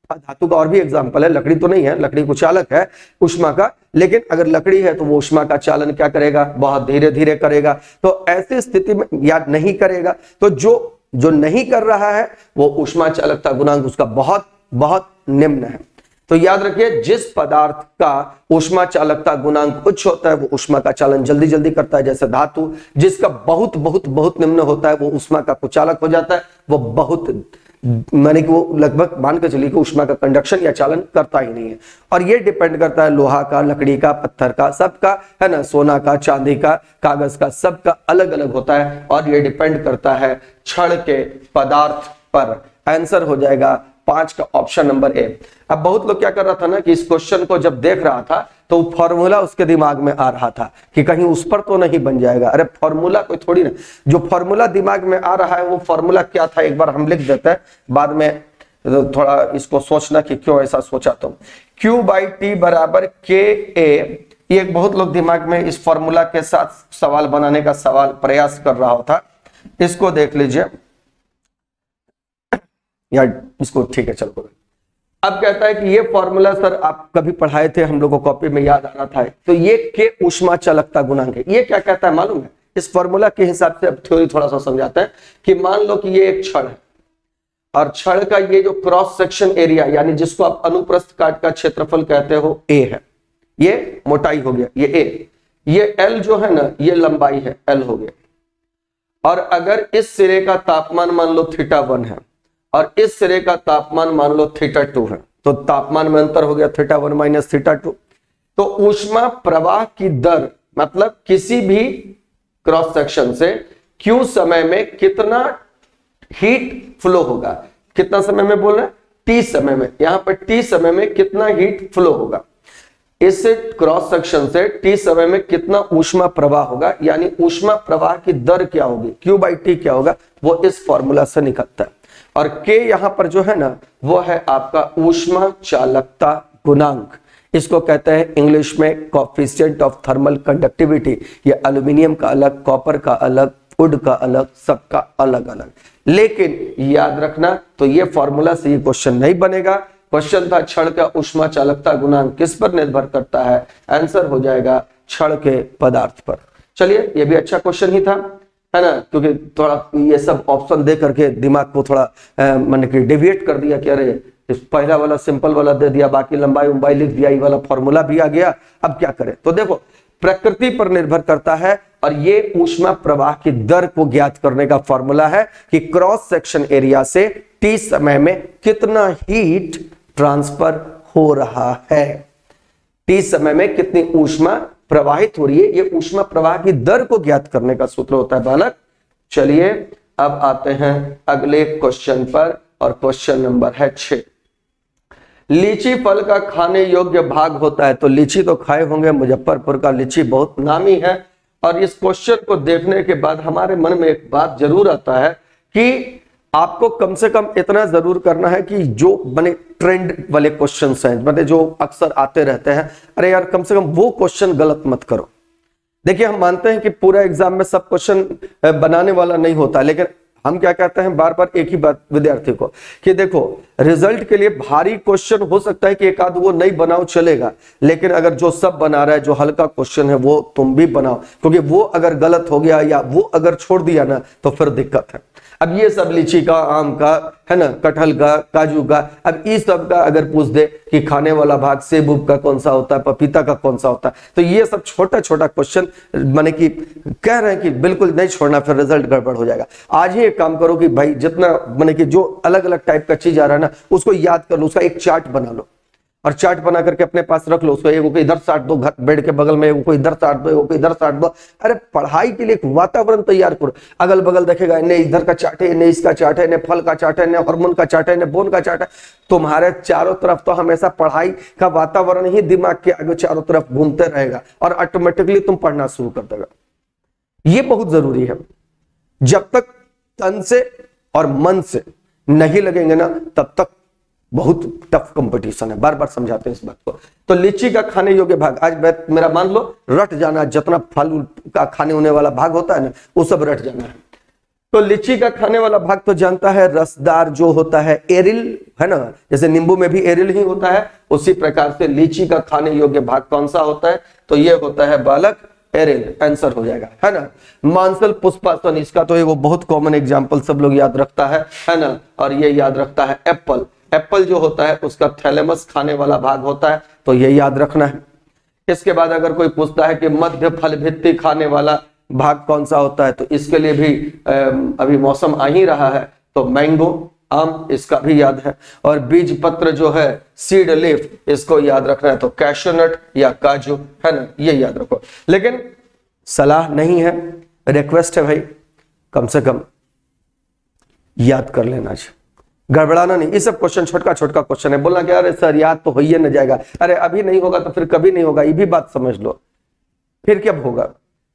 धातु का और भी एग्जांपल है, लकड़ी तो नहीं है, लकड़ी को चालक है ऊष्मा का, लेकिन अगर लकड़ी है तो वो ऊष्मा का चालन क्या करेगा, बहुत धीरे धीरे करेगा। तो ऐसी स्थिति में याद नहीं करेगा, तो जो नहीं कर रहा है वो ऊष्मा चालकता गुणांक उसका बहुत बहुत निम्न है। तो याद रखिए जिस पदार्थ का ऊष्मा चालकता गुणांक उच्च होता है वो ऊष्मा का चालन जल्दी जल्दी करता है, जैसे धातु। जिसका बहुत बहुत बहुत निम्न होता है वो ऊष्मा का कुचालक हो जाता है, वो बहुत माने कि वो लगभग मान के चलिए कि ऊष्मा का कंडक्शन या चालन करता ही नहीं है। और ये डिपेंड करता है लोहा का, लकड़ी का, पत्थर का, सबका है ना, सोना का, चांदी का, कागज का, सबका अलग अलग होता है, और ये डिपेंड करता है क्षण के पदार्थ पर। आंसर हो जाएगा 5 का ऑप्शन नंबर ए। अब बहुत लोग क्या कर रहा था ना कि इस क्वेश्चन को जब देख रहा था तो फॉर्मूला उसके दिमाग में आ रहा था कि कहीं उस पर तो नहीं बन जाएगा। अरे फॉर्मूला कोई थोड़ी ना, जो फॉर्मूला दिमाग में आ रहा है वो फॉर्मूला क्या था एक बार हम लिख देते हैं, बाद में थोड़ा इसको सोचना कि क्यों ऐसा सोचा तुम। Q/T बराबर KA, ये बहुत लोग दिमाग में इस फॉर्मूला के साथ सवाल बनाने का प्रयास कर रहा होता। इसको देख लीजिए यार, इसको ठीक है चलो। अब कहता है कि ये फॉर्मूला सर आप कभी पढ़ाए थे, हम लोगों को कॉपी में याद आ रहा था, तो ये के ऊष्मा चालकता गुणांक है। ये क्या कहता है मालूम है? इस फॉर्मूला के हिसाब से अब थ्योरी थोड़ा सा समझाते हैं कि मान लो कि ये एक छड़ है, और छड़ का ये जो क्रॉस सेक्शन एरिया यानी जिसको आप अनुप्रस्थ काट का क्षेत्रफल कहते हो ए है, ये मोटाई हो गया, ये ए, ये एल जो है ना ये लंबाई है, एल हो गया। और अगर इस सिरे का तापमान मान लो θ1 है और इस सिरे का तापमान मान लो θ2 है, तो तापमान में अंतर हो गया θ1 माइनस θ2। तो ऊष्मा प्रवाह की दर मतलब किसी भी क्रॉस सेक्शन से Q समय में कितना हीट फ्लो होगा, कितना समय में बोल रहे हैं, T समय में, यहां पर T समय में कितना हीट फ्लो होगा, इस क्रॉस सेक्शन से T समय में कितना ऊष्मा प्रवाह होगा, यानी ऊष्मा प्रवाह की दर क्या होगी, Q/T क्या होगा, वो इस फॉर्मूला से निकलता है। और K यहां पर जो है ना वो है आपका ऊष्मा चालकता गुणांक, इसको कहते हैं इंग्लिश में कोएफिशिएंट ऑफ थर्मल कंडक्टिविटी। ये एल्यूमिनियम का अलग, कॉपर का अलग, वुड का अलग, सबका अलग अलग। लेकिन याद रखना तो ये फॉर्मूला से ये क्वेश्चन नहीं बनेगा। क्वेश्चन था क्षण का ऊष्मा चालकता गुणांक किस पर निर्भर करता है, आंसर हो जाएगा क्षण के पदार्थ पर। चलिए ये भी अच्छा क्वेश्चन ही था, है ना, क्योंकि थोड़ा ये सब ऑप्शन दे करके दिमाग को थोड़ा मैंने कि डेविएट कर दिया कि अरे पहला वाला सिंपल वाला दे दिया, बाकी लंबाई उम्बाई लिख दिया, ये वाला फॉर्मूला भी आ गया, अब क्या करें। तो देखो प्रकृति पर निर्भर करता है, और ये ऊष्मा प्रवाह की दर को ज्ञात करने का फॉर्मूला है कि क्रॉस सेक्शन एरिया से T समय में कितना हीट ट्रांसफर हो रहा है, T समय में कितनी ऊष्मा प्रवाहित हो रही है, ये ऊष्मा प्रवाह की दर को ज्ञात करने का सूत्र होता है बालक। चलिए अब आते हैं अगले क्वेश्चन पर, और क्वेश्चन नंबर है 6। लीची फल का खाने योग्य भाग होता है, तो लीची तो खाए होंगे, मुजफ्फरपुर का लीची बहुत नामी है। और इस क्वेश्चन को देखने के बाद हमारे मन में एक बात जरूर आता है कि आपको कम से कम इतना जरूर करना है कि जो बने ट्रेंड वाले क्वेश्चंस हैं, मतलब जो अक्सर आते रहते हैं, अरे यार कम से कम वो क्वेश्चन गलत मत करो। देखिए हम मानते हैं कि पूरा एग्जाम में सब क्वेश्चन बनाने वाला नहीं होता, लेकिन हम क्या कहते हैं बार बार एक ही बात विद्यार्थी को कि देखो रिजल्ट के लिए भारी क्वेश्चन हो सकता है कि एक आध वो नहीं बनाओ चलेगा, लेकिन अगर जो सब बना रहा है, जो हल्का क्वेश्चन है वो तुम भी बनाओ, क्योंकि वो अगर गलत हो गया या वो अगर छोड़ दिया ना तो फिर दिक्कत है। अब ये सब लीची का, आम का, है ना, कटहल का, काजू का, अब इस सब का अगर पूछ दे कि खाने वाला भाग सेब उब का कौन सा होता है, पपीता का कौन सा होता है, तो ये सब छोटा छोटा क्वेश्चन माने कि कह रहे हैं कि बिल्कुल नहीं छोड़ना, फिर रिजल्ट गड़बड़ हो जाएगा। आज ही एक काम करो कि भाई जितना माने कि जो अलग अलग टाइप का चीज आ रहा है ना उसको याद कर लो, उसका एक चार्ट बना लो, और चार्ट बना करके अपने पास रख लो, उसको एगो को इधर साट दो, घर बेड के बगल में एगो को इधर साट दो, एगो को इधर साट दो। अरे पढ़ाई के लिए एक वातावरण तैयार करो। अगल बगल देखेगा इन्हें इधर का चार्ट है, इन्हें इसका चार्ट है, इन्हें फल का चार्ट है, इन्हें हार्मोन का चार्ट है, इन्हें बोन का चार्ट है। तुम्हारे चारों तरफ तो हमेशा पढ़ाई का वातावरण ही दिमाग के आगे चारों तरफ घूमते रहेगा और ऑटोमेटिकली तुम पढ़ना शुरू कर देगा। ये बहुत जरूरी है। जब तक तन से और मन से नहीं लगेंगे ना, तब तक बहुत टफ कंपटीशन है। बार बार समझाते हैं इस बात को। तो लीची का खाने योग्य भाग, आज मेरा मान लो रट जाना, जितना फल का खाने होने वाला भाग होता है ना, वो सब रट जाना है। तो लीची का खाने वाला भाग तो जानता है, रसदार जो होता है, एरिल है ना, जैसे नींबू में भी एरिल ही होता है, उसी प्रकार से लीची का खाने योग्य भाग कौन सा होता है? तो ये होता है बालक, एरिल। आंसर हो जाएगा, है ना। मांसल पुष्पासन, इसका तो वो बहुत कॉमन एग्जांपल सब लोग याद रखता है ना। और ये याद रखता है एप्पल। एप्पल जो होता है उसका थैलेमस खाने वाला भाग होता है, तो ये याद रखना है। इसके बाद अगर कोई पूछता है कि मध्य फल भित्ति खाने वाला भाग कौन सा होता है, तो इसके लिए भी अभी मौसम आ ही रहा है, तो मैंगो, आम, इसका भी याद है। और बीज पत्र जो है, सीड लीफ, इसको याद रखना है, तो कैशनट या काजू, है ना, ये याद रखो। लेकिन सलाह नहीं है, रिक्वेस्ट है भाई, कम से कम याद कर लेना चाहिए, गड़बड़ाना नहीं। ये सब क्वेश्चन छोटका छोटका क्वेश्चन है, बोलना कि अरे सर याद तो हो ही न जाएगा। अरे अभी नहीं होगा तो फिर कभी नहीं होगा, ये भी बात समझ लो, फिर कब होगा।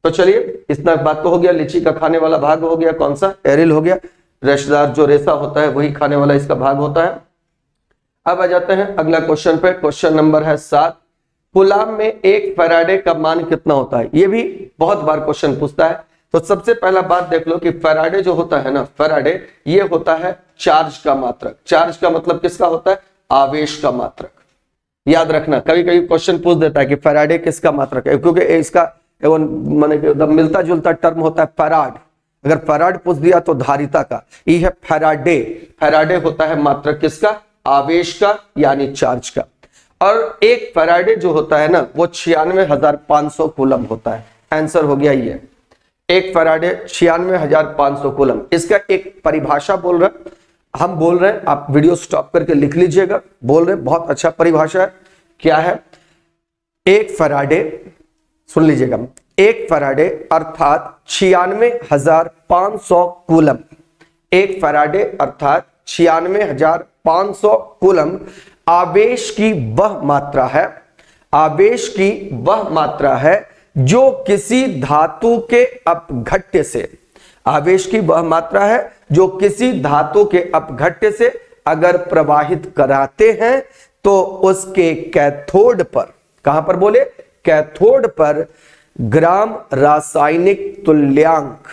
तो चलिए, इतना बात तो हो गया। लीची का खाने वाला भाग हो गया, कौन सा? एरिल हो गया। रेशेदार जो रेशा होता है वही खाने वाला इसका भाग होता है। अब आ जाते हैं अगला क्वेश्चन पे। क्वेश्चन नंबर है 7। कुलाम में 1 फैराडे का मान कितना होता है? ये भी बहुत बार क्वेश्चन पूछता है। तो सबसे पहला बात देख लो कि फैराडे जो होता है ना, फैराडे ये होता है चार्ज का मात्रक। चार्ज का मतलब किसका होता है? आवेश का मात्रक। याद रखना, कभी कभी क्वेश्चन पूछ देता है कि फैराडे किसका मात्रक है, क्योंकि इसका माने मिलता जुलता टर्म होता है फैराड। अगर फैराड पूछ दिया तो धारिता का, ये है फैराडे। फैराडे होता है मात्रक किसका? आवेश का, यानी चार्ज का। और 1 फैराडे जो होता है ना, वो 96,500 कूलम होता है। आंसर हो गया ये, 1 फैराडे 96,500 कूलम। इसका एक परिभाषा बोल रहे, हम बोल रहे हैं, आप वीडियो स्टॉप करके लिख लीजिएगा। बोल रहे बहुत अच्छा परिभाषा है। क्या है? 1 फैराडे, सुन लीजिएगा, 1 फैराडे अर्थात 96,500 कूलम। 1 फैराडे अर्थात 96,500 कूलम आवेश की वह मात्रा है, आवेश की वह मात्रा है जो किसी धातु के अपघट्य से, आवेश की वह मात्रा है जो किसी धातु के अपघट्य से अगर प्रवाहित कराते हैं तो उसके कैथोड पर, कहां पर बोले? कैथोड पर ग्राम रासायनिक तुल्यांक,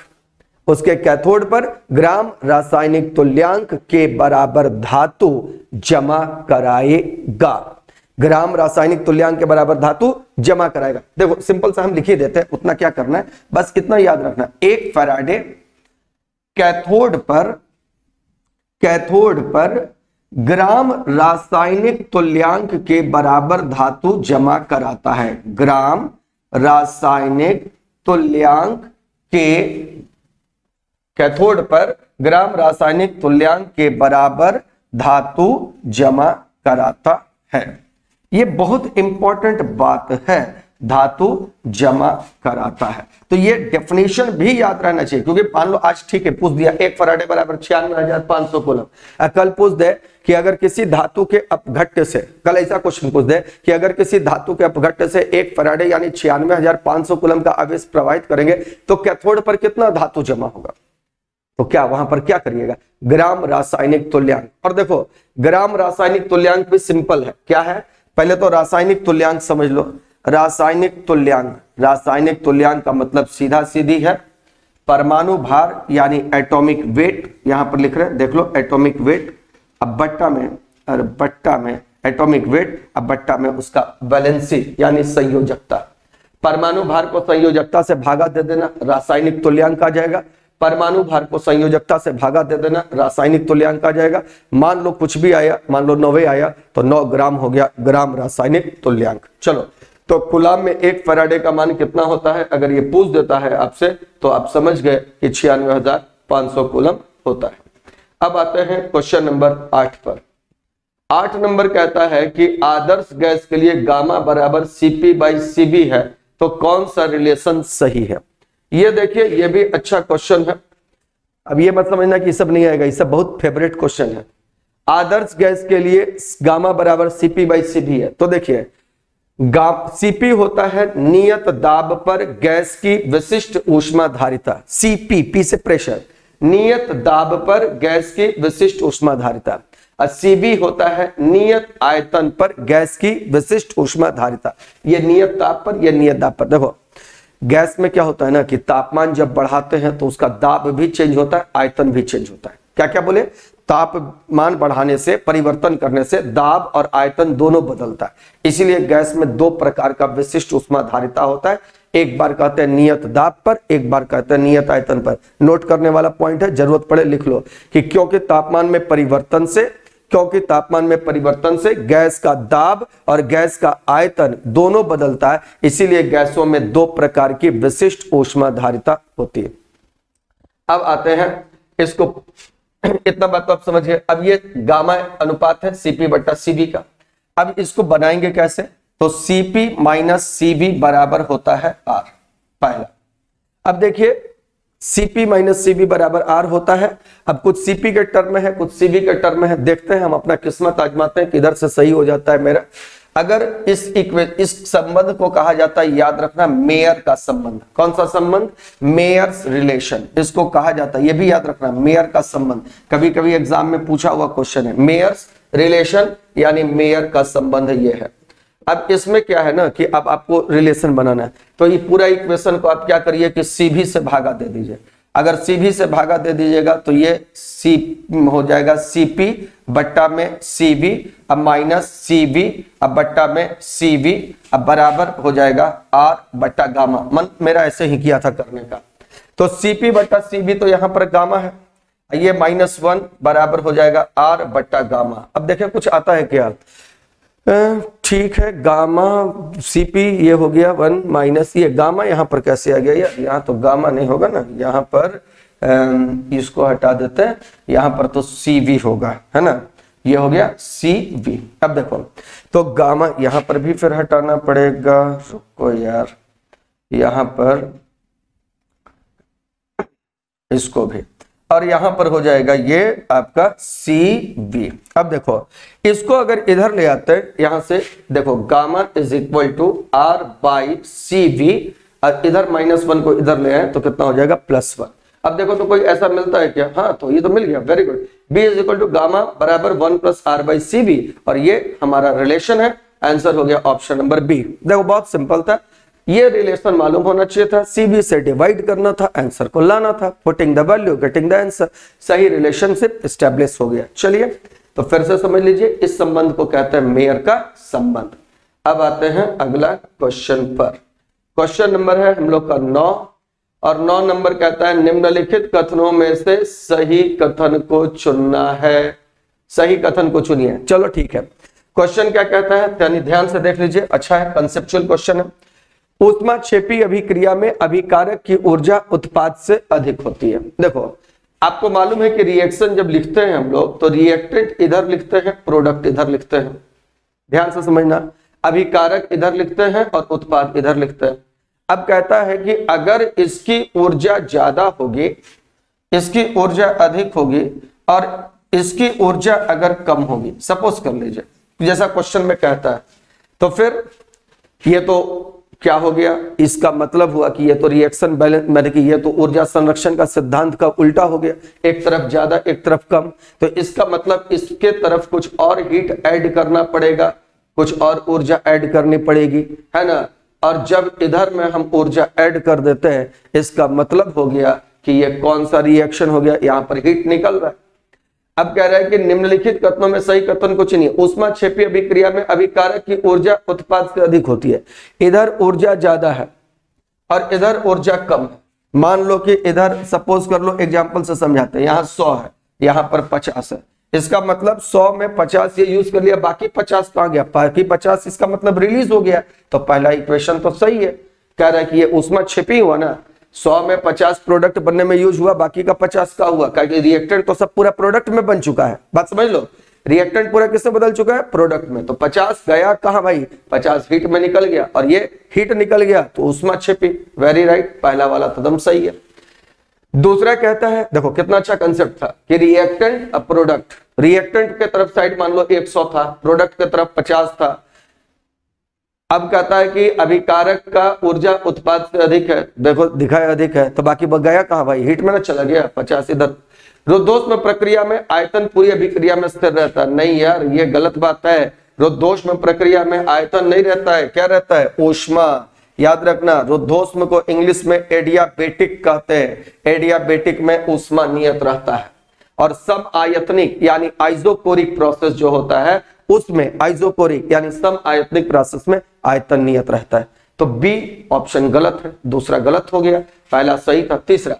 उसके कैथोड पर ग्राम रासायनिक तुल्यांक के बराबर धातु जमा कराएगा। ग्राम रासायनिक तुल्यांक के बराबर धातु जमा कराएगा। देखो सिंपल सा हम लिख ही देते हैं, उतना क्या करना है, बस कितना याद रखना, 1 फैराडे कैथोड पर ग्राम रासायनिक तुल्यांक के बराबर धातु जमा कराता है। ग्राम रासायनिक तुल्यांक के, कैथोड पर ग्राम रासायनिक तुल्यांक के बराबर धातु जमा कराता है। ये बहुत इंपॉर्टेंट बात है, धातु जमा कराता है। तो ये डेफिनेशन भी याद रहना चाहिए, क्योंकि मान लो आज ठीक है पूछ दिया 1 फैराडे बराबर 96,500 कूलम। कल पूछ दे कि अगर किसी धातु के अपघट्य से, कल ऐसा क्वेश्चन पूछ दे कि अगर किसी धातु के अपघट्य से 1 फैराडे यानी 96,500 कूलम का आवेश प्रवाहित करेंगे तो कैथोड पर कितना धातु जमा होगा, तो क्या वहां पर क्या करिएगा? ग्राम रासायनिक तुल्यांक। और देखो ग्राम रासायनिक तुल्यांक भी सिंपल है। क्या है? पहले तो रासायनिक तुल्यांक समझ लो। रासायनिक तुल्यांक, रासायनिक तुल्यांक का मतलब सीधा सीधी है परमाणु भार यानी एटॉमिक वेट। यहां पर लिख रहे हैं, देख लो एटॉमिक वेट, अब बट्टा में, और बट्टा में एटॉमिक वेट, अब बट्टा में उसका वैलेंसी यानी संयोजकता। परमाणु भार को संयोजकता से भागा दे देना, रासायनिक तुल्यांक आ जाएगा। परमाणु भार को संयोजकता से भागा दे देना, रासायनिक तुल्यांक आ जाएगा। मान लो कुछ भी आया, मान लो 90 आया तो 9 ग्राम हो गया ग्राम रासायनिक तुल्यांक। चलो, तो कूलम में 1 फैराडे का मान कितना होता है? अगर ये पूछ देता है आपसे तो आप समझ गए कि 96,500 कूलम होता है। अब आते हैं क्वेश्चन नंबर 8 पर। 8 नंबर कहता है कि आदर्श गैस के लिए गामा बराबर CP/Cv है, तो कौन सा रिलेशन सही है? ये देखिए, ये भी अच्छा क्वेश्चन है। अब ये मत समझना कि सब नहीं आएगा, ये सब बहुत फेवरेट क्वेश्चन है। आदर्श गैस के लिए गामा बराबर CP/Cv है, तो देखिए Cp होता है नियत दाब पर गैस की विशिष्ट ऊष्माधारिता। Cp, P से प्रेशर, नियत दाब पर गैस की विशिष्ट ऊष्माधारिता। और Cv होता है नियत आयतन पर गैस की विशिष्ट ऊष्माधारिता। ये नियत ताप पर, ये नियत दाब पर। देखो गैस में क्या होता है ना कि तापमान जब बढ़ाते हैं तो उसका दाब भी चेंज होता है, आयतन भी चेंज होता है। क्या क्या बोले? तापमान बढ़ाने से, परिवर्तन करने से दाब और आयतन दोनों बदलता है। इसीलिए गैस में 2 प्रकार का विशिष्ट ऊष्माधारिता होता है। एक बार कहते हैं नियत दाब पर, एक बार कहते हैं नियत आयतन पर। नोट करने वाला पॉइंट है, जरूरत पड़े लिख लो कि क्योंकि तापमान में परिवर्तन से गैस का दाब और गैस का आयतन दोनों बदलता है। इसीलिए गैसों में 2 प्रकार की विशिष्ट ऊष्माधारिता होती है। अब आते हैं इसको, इतना बात तो आप समझिए। अब ये गामा अनुपात है Cp/Cv का। अब इसको बनाएंगे कैसे? तो Cp-Cv बराबर होता है R, पहला। अब देखिए Cp-Cv बराबर R होता है। अब कुछ Cp के टर्म में है, कुछ Cv के टर्म में है। देखते हैं, हम अपना किस्मत आजमाते हैं किधर से सही हो जाता है मेरा। अगर इस संबंध को कहा जाता है, याद रखना, मेयर का संबंध। कौन सा संबंध? मेयर्स रिलेशन, इसको कहा जाता है। ये भी याद रखना, मेयर का संबंध। कभी कभी एग्जाम में पूछा हुआ क्वेश्चन है, मेयर्स रिलेशन यानी मेयर का संबंध ये है। अब इसमें क्या है ना कि अब आपको रिलेशन बनाना है, तो ये पूरा इक्वेशन को आप क्या करिए कि Cv से भागा दे दीजिए। अगर Cv से भागा दे दीजिएगा तो ये C हो जाएगा Cp बट्टा में Cv, अब माइनस Cv, अब बट्टा में Cv, अब बराबर हो जाएगा R बट्टा गामा। मन मेरा ऐसे ही किया था करने का। तो Cp बट्टा Cv तो यहाँ पर गामा है, ये -1 बराबर हो जाएगा R बट्टा गामा। अब देखें कुछ आता है क्या? ठीक है, गामा Cp ये हो गया 1 माइनस ये गामा। यहाँ पर कैसे आ गया यार? यहाँ तो गामा नहीं होगा ना, यहाँ पर इसको हटा देते हैं, यहाँ पर तो Cv होगा, है ना। ये हो गया Cv। अब देखो तो गामा यहाँ पर भी फिर हटाना पड़ेगा, रुको यार, यहाँ पर इसको भी, और यहां पर हो जाएगा ये आपका Cv। अब देखो इसको अगर इधर ले आते हैं, यहां से देखो gamma is equal to R/Cv, और इधर -1 को इधर ले आए तो कितना हो जाएगा? +1। अब देखो तो कोई ऐसा मिलता है क्या? हाँ, तो ये तो मिल गया, very good. B is equal to gamma बराबर 1 + R/Cv, और ये हमारा रिलेशन है। आंसर हो गया ऑप्शन नंबर बी। देखो बहुत सिंपल था, ये रिलेशन मालूम होना चाहिए था, Cv से डिवाइड करना था, आंसर को लाना था। Putting the value getting the answer, सही रिलेशनशिप एस्टेब्लिश हो गया। चलिए तो फिर से समझ लीजिए, इस संबंध को कहते हैं मेयर का संबंध। अब आते हैं अगला क्वेश्चन पर। क्वेश्चन नंबर है हम लोग का 9, और 9 नंबर कहता है निम्नलिखित कथनों में से सही कथन को चुनना है। सही कथन को चुनिए। चलो ठीक है, क्वेश्चन क्या कहता है यानी ध्यान से देख लीजिए, अच्छा है, कंसेप्चुअल क्वेश्चन है। ऊष्माक्षेपी अभिक्रिया में अभिकारक की ऊर्जा उत्पाद से अधिक होती है। देखो आपको मालूम है कि रिएक्शन जब लिखते हैं हम लोग तो रिएक्टेंट इधर लिखते हैं, प्रोडक्ट इधर लिखते हैं। ध्यान से समझना, अभिकारक इधर लिखते हैं और उत्पाद इधर लिखते हैं। अब कहता है कि अगर इसकी ऊर्जा ज्यादा होगी, इसकी ऊर्जा अधिक होगी, और इसकी ऊर्जा अगर कम होगी, सपोज कर लीजिए जैसा क्वेश्चन में कहता है, तो फिर ये तो क्या हो गया? इसका मतलब हुआ कि ये तो रिएक्शन बैलेंस, मतलब कि ये तो ऊर्जा संरक्षण का सिद्धांत का उल्टा हो गया, एक तरफ ज्यादा एक तरफ कम। तो इसका मतलब इसके तरफ कुछ और हीट ऐड करना पड़ेगा, कुछ और ऊर्जा ऐड करनी पड़ेगी, है ना। और जब इधर में हम ऊर्जा ऐड कर देते हैं, इसका मतलब हो गया कि ये कौन सा रिएक्शन हो गया? यहाँ पर हीट निकल रहा है। अब कह रहा है कि निम्नलिखित कथनों में सही कथन को चुनिए। ऊष्माक्षेपी अभिक्रिया में अभिकारक की ऊर्जा उत्पाद से अधिक होती है। इधर ऊर्जा ज्यादा है और इधर ऊर्जा कम है। मान लो कि इधर सपोज कर लो, एग्जांपल से समझाते हैं, यहाँ 100 है, यहाँ पर 50 है। इसका मतलब 100 में 50 ये यूज कर लिया, बाकी 50 कहाँ गया? बाकी 50 इसका मतलब रिलीज हो गया। तो पहला इक्वेशन तो सही है, कह रहा है कि ये ऊष्माक्षेपी हुआ ना, 100 में 50 प्रोडक्ट बनने में यूज हुआ, बाकी का 50 का हुआ, क्योंकि रिएक्टेंट तो सब पूरा प्रोडक्ट में बन चुका है। बात समझ लो, रिएक्टेंट पूरा किससे बदल चुका है, प्रोडक्ट में। तो 50 गया कहां भाई, 50 हीट में निकल गया, और ये हीट निकल गया तो ऊष्मा छिपी। वेरी राइट, पहला वाला कदम सही है। दूसरा कहता है, देखो कितना अच्छा कंसेप्ट था कि रिएक्टेंट अब प्रोडक्ट, रिएक्टेंट के तरफ साइड मान लो 100 था, प्रोडक्ट के तरफ 50 था। अब कहता है कि अभिकारक का ऊर्जा उत्पाद से अधिक है, देखो दिखाया अधिक है, तो बाकी गया कहां भाई, हीट में ना चला गया 50 इधर। रुद्धोष्म प्रक्रिया में आयतन पूरी अभिक्रिया में स्थिर रहता है, नहीं यार ये गलत बात है। रुद्धोष्म प्रक्रिया में आयतन नहीं रहता है, क्या रहता है, ऊष्मा। याद रखना, रुद्धोष्म को इंग्लिश में एडियाबेटिक कहते हैं, एडियाबेटिक में ऊष्मा नियत रहता है। और सम आयतनिक यानी आइसोकोरिक प्रोसेस जो होता है उसमें आइसोकोरिक यानी सम आयतनिक प्रोसेस में आयतन नियत रहता है। तो बी ऑप्शन गलत है, दूसरा गलत हो गया, पहला सही था। तीसरा,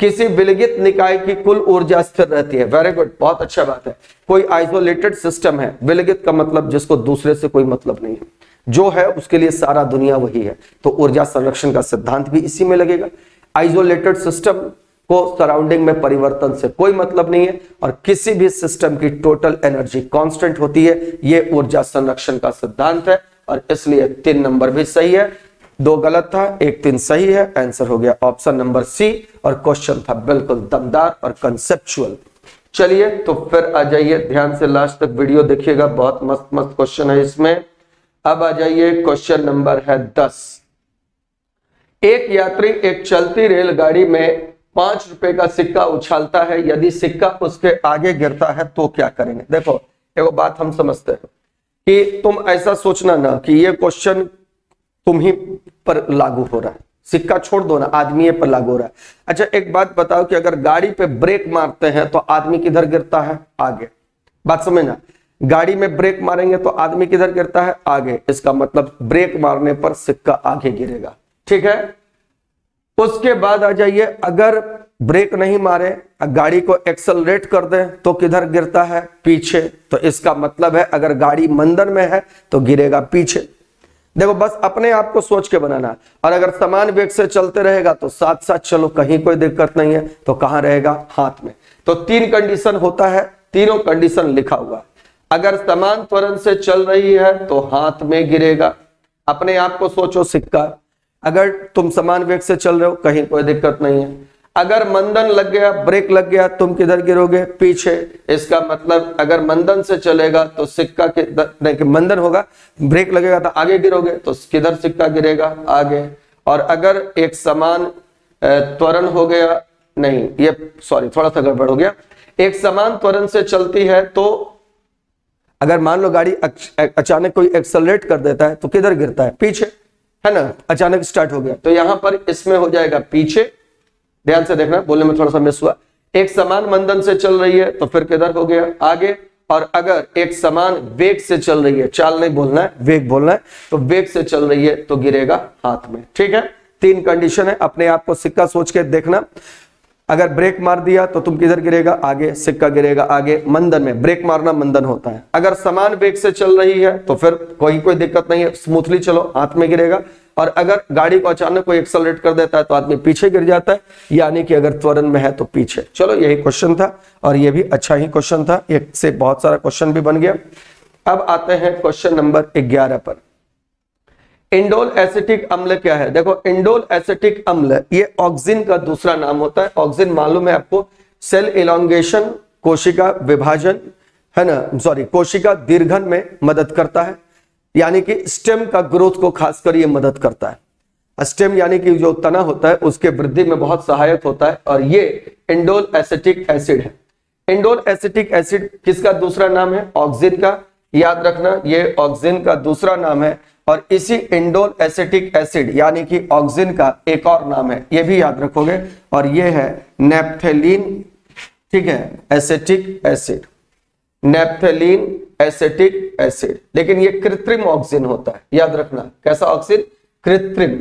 किसी विलगित निकाय की कुल ऊर्जा स्थिर रहती है। वेरी गुड, बहुत अच्छा बात है। कोई आइसोलेटेड सिस्टम है, विलगित का मतलब जिसको दूसरे से कोई मतलब नहीं है, जो है उसके लिए सारा दुनिया वही है, तो ऊर्जा संरक्षण का सिद्धांत भी इसी में लगेगा। आइसोलेटेड सिस्टम को सराउंडिंग में परिवर्तन से कोई मतलब नहीं है, और किसी भी सिस्टम की टोटल एनर्जी कांस्टेंट होती है, ये ऊर्जा संरक्षण का सिद्धांत है। और इसलिए 3 नंबर भी सही है, 2 गलत था, 1 3 सही है। आंसर हो गया ऑप्शन नंबर सी, और क्वेश्चन था बिल्कुल दमदार और कंसेप्चुअल। चलिए तो फिर आ जाइए, ध्यान से लास्ट तक वीडियो देखिएगा, बहुत मस्त मस्त क्वेश्चन है इसमें। अब आ जाइए, क्वेश्चन नंबर है 10। एक यात्री एक चलती रेलगाड़ी में 5 रुपए का सिक्का उछालता है, यदि सिक्का उसके आगे गिरता है तो क्या करेंगे। देखो एगो बात हम समझते हैं कि तुम ऐसा सोचना ना कि ये क्वेश्चन तुम ही पर लागू हो रहा है, सिक्का छोड़ दो ना, आदमी पर लागू हो रहा है। अच्छा एक बात बताओ कि अगर गाड़ी पे ब्रेक मारते हैं तो आदमी किधर गिरता है, आगे। बात समझना, गाड़ी में ब्रेक मारेंगे तो आदमी किधर गिरता है, आगे। इसका मतलब ब्रेक मारने पर सिक्का आगे गिरेगा, ठीक है। उसके बाद आ जाइए, अगर ब्रेक नहीं मारे, गाड़ी को एक्सेलरेट कर दें तो किधर गिरता है, पीछे। तो इसका मतलब है अगर गाड़ी मंदन में है तो गिरेगा पीछे। देखो बस अपने आप को सोच के बनाना, और अगर समान वेग से चलते रहेगा तो साथ साथ चलो, कहीं कोई दिक्कत नहीं है, तो कहां रहेगा, हाथ में। तो 3 कंडीशन होता है, तीनों कंडीशन लिखा हुआ। अगर समान त्वरण से चल रही है तो हाथ में गिरेगा, अपने आप को सोचो सिक्का। अगर तुम समान वेग से चल रहे हो कहीं कोई दिक्कत नहीं है। अगर मंदन लग गया, ब्रेक लग गया, तुम किधर गिरोगे, पीछे। इसका मतलब अगर मंदन से चलेगा तो सिक्का के मंदन होगा, ब्रेक लगेगा तो आगे गिरोगे, तो किधर सिक्का गिरेगा, आगे। और अगर एक समान त्वरण हो गया, नहीं ये सॉरी थोड़ा सा गड़बड़ हो गया, एक समान त्वरण से चलती है तो अगर मान लो गाड़ी अचानक कोई एक्सेलरेट कर देता है तो किधर गिरता है, पीछे, है ना। अचानक स्टार्ट हो गया तो यहां पर इसमें हो जाएगा पीछे। ध्यान से देखना, बोलने में थोड़ा सा मिस हुआ। एक समान मंदन से चल रही है तो फिर किधर हो गया, आगे। और अगर एक समान वेग से चल रही है, चाल नहीं बोलना है, वेग बोलना है, तो वेग से चल रही है तो गिरेगा हाथ में, ठीक है। 3 कंडीशन है, अपने आप को सिक्का सोच के देखना। अगर ब्रेक मार दिया तो तुम किधर गिरेगा, आगे, सिक्का गिरेगा आगे। मंदन में ब्रेक मारना मंदन होता है। अगर समान वेग से चल रही है तो फिर कोई दिक्कत नहीं है, स्मूथली चलो, हाथ में गिरेगा। और अगर गाड़ी को अचानक कोई एक्सेलरेट कर देता है तो आदमी पीछे गिर जाता है, यानी कि अगर त्वरण में है तो पीछे। चलो यही क्वेश्चन था, और ये भी अच्छा ही क्वेश्चन था, एक से बहुत सारा क्वेश्चन भी बन गया। अब आते हैं क्वेश्चन नंबर 11 पर। इंडोल एसिटिक अम्ल क्या है। देखो इंडोल एसिटिक अम्ल ये ऑक्सिन का दूसरा नाम होता है। ऑक्सिन मालूम है आपको, सेल इलॉन्गेशन, कोशिका विभाजन, है ना, सॉरी कोशिका दीर्घन में मदद करता है, यानी कि स्टेम का ग्रोथ को खासकर ये मदद करता है। स्टेम यानी कि जो तना होता है उसके वृद्धि में बहुत सहायक होता है, और ये इंडोल एसिटिक एसिड है। इंडोल एसिटिक एसिड किसका दूसरा नाम है, ऑक्सिन का। याद रखना ये ऑक्सिन का दूसरा नाम है, और इसी इंडोल एसिटिक एसिड यानी कि ऑक्सिन का एक और नाम है, ये भी याद रखोगे, और ये है नैप्थेलीन, ठीक है, acetic acid, naphthalene acetic acid. लेकिन ये कृत्रिम ऑक्सिन होता है, याद रखना। कैसा ऑक्सिन, कृत्रिम।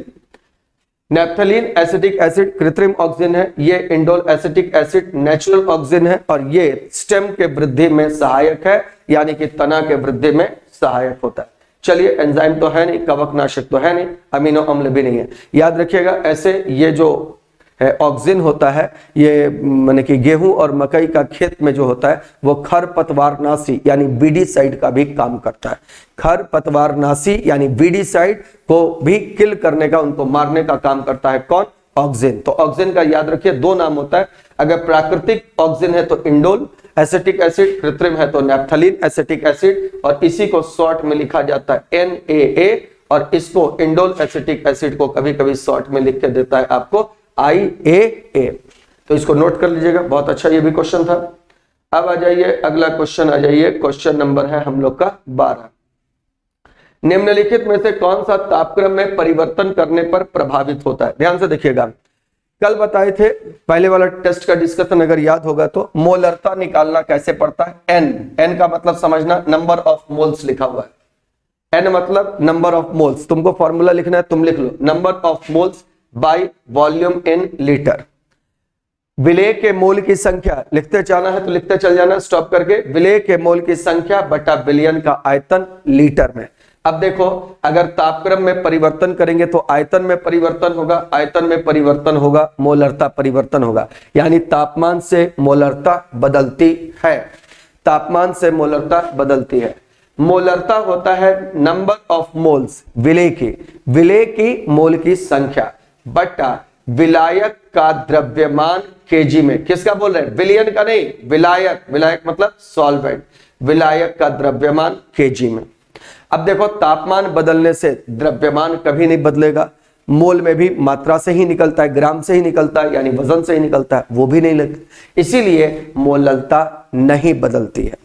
नैप्थेलीन एसिटिक एसिड कृत्रिम ऑक्सिन है, ये indole acetic acid natural auxin है, और ये स्टेम के वृद्धि में सहायक है, यानी कि तना के वृद्धि में सहायक होता है। चलिए एंजाइम तो है नहीं, कवकनाशक तो है नहीं, अमीनो अम्ल भी नहीं है। याद रखिएगा ऐसे ये जो ऑक्सिन होता है, ये माने कि गेहूं और मकई का खेत में जो होता है वो खरपतवारनाशी यानी वीडीसाइड का भी काम करता है। खरपतवारनाशी यानी वीडीसाइड को भी किल करने का, उनको मारने का काम करता है कौन? ऑक्सिन। तो ऑक्सिन का याद रखिए दो नाम होता है, अगर प्राकृतिक ऑक्सिन है तो इंडोल एसिटिक एसिड, कृत्रिम है तो नैप्थलीन एसिटिक एसिड, और इसी को शॉर्ट में लिखा जाता है NaA, और इसको इंडोल एसिटिक एसिड को कभी कभी शॉर्ट में लिख के देता है आपको IAA। तो इसको नोट कर लीजिएगा, बहुत अच्छा ये भी क्वेश्चन था। अब आ जाइए अगला क्वेश्चन, आ जाइए क्वेश्चन नंबर है हम लोग का 12। निम्नलिखित में से कौन सा तापक्रम में परिवर्तन करने पर प्रभावित होता है? ध्यान से देखिएगा, कल बताए थे पहले वाला टेस्ट का डिस्कशन अगर याद होगा तो मोलरता निकालना कैसे पड़ता है। N का मतलब समझना, नंबर ऑफ मोल्स लिखा हुआ है, N मतलब नंबर ऑफ मोल्स। तुमको फॉर्मूला लिखना है, तुम लिख लो, number of moles by volume in litre. विलेय के मोल की संख्या लिखते जाना है तो लिखते चल जाना स्टॉप करके, विलेय के मोल की संख्या बटा विलयन का आयतन लीटर में। अब देखो, अगर तापक्रम में परिवर्तन करेंगे तो आयतन में परिवर्तन होगा, आयतन में परिवर्तन होगा, मोलरता परिवर्तन होगा, यानी तापमान से मोलरता बदलती है, तापमान से मोलरता बदलती है। मोलरता होता है नंबर ऑफ मोल्स, विलेय की मोल की संख्या बटा विलायक का द्रव्यमान केजी में। किसका बोल रहे हैं? विलयन का नहीं, विलायक, विलायक मतलब सॉल्वेंट, विलायक का द्रव्यमान केजी में। अब देखो, तापमान बदलने से द्रव्यमान कभी नहीं बदलेगा, मोल में भी मात्रा से ही निकलता है, ग्राम से ही निकलता है, यानी वजन से ही निकलता है, वो भी नहीं लगता, इसीलिए मोललता नहीं बदलती है।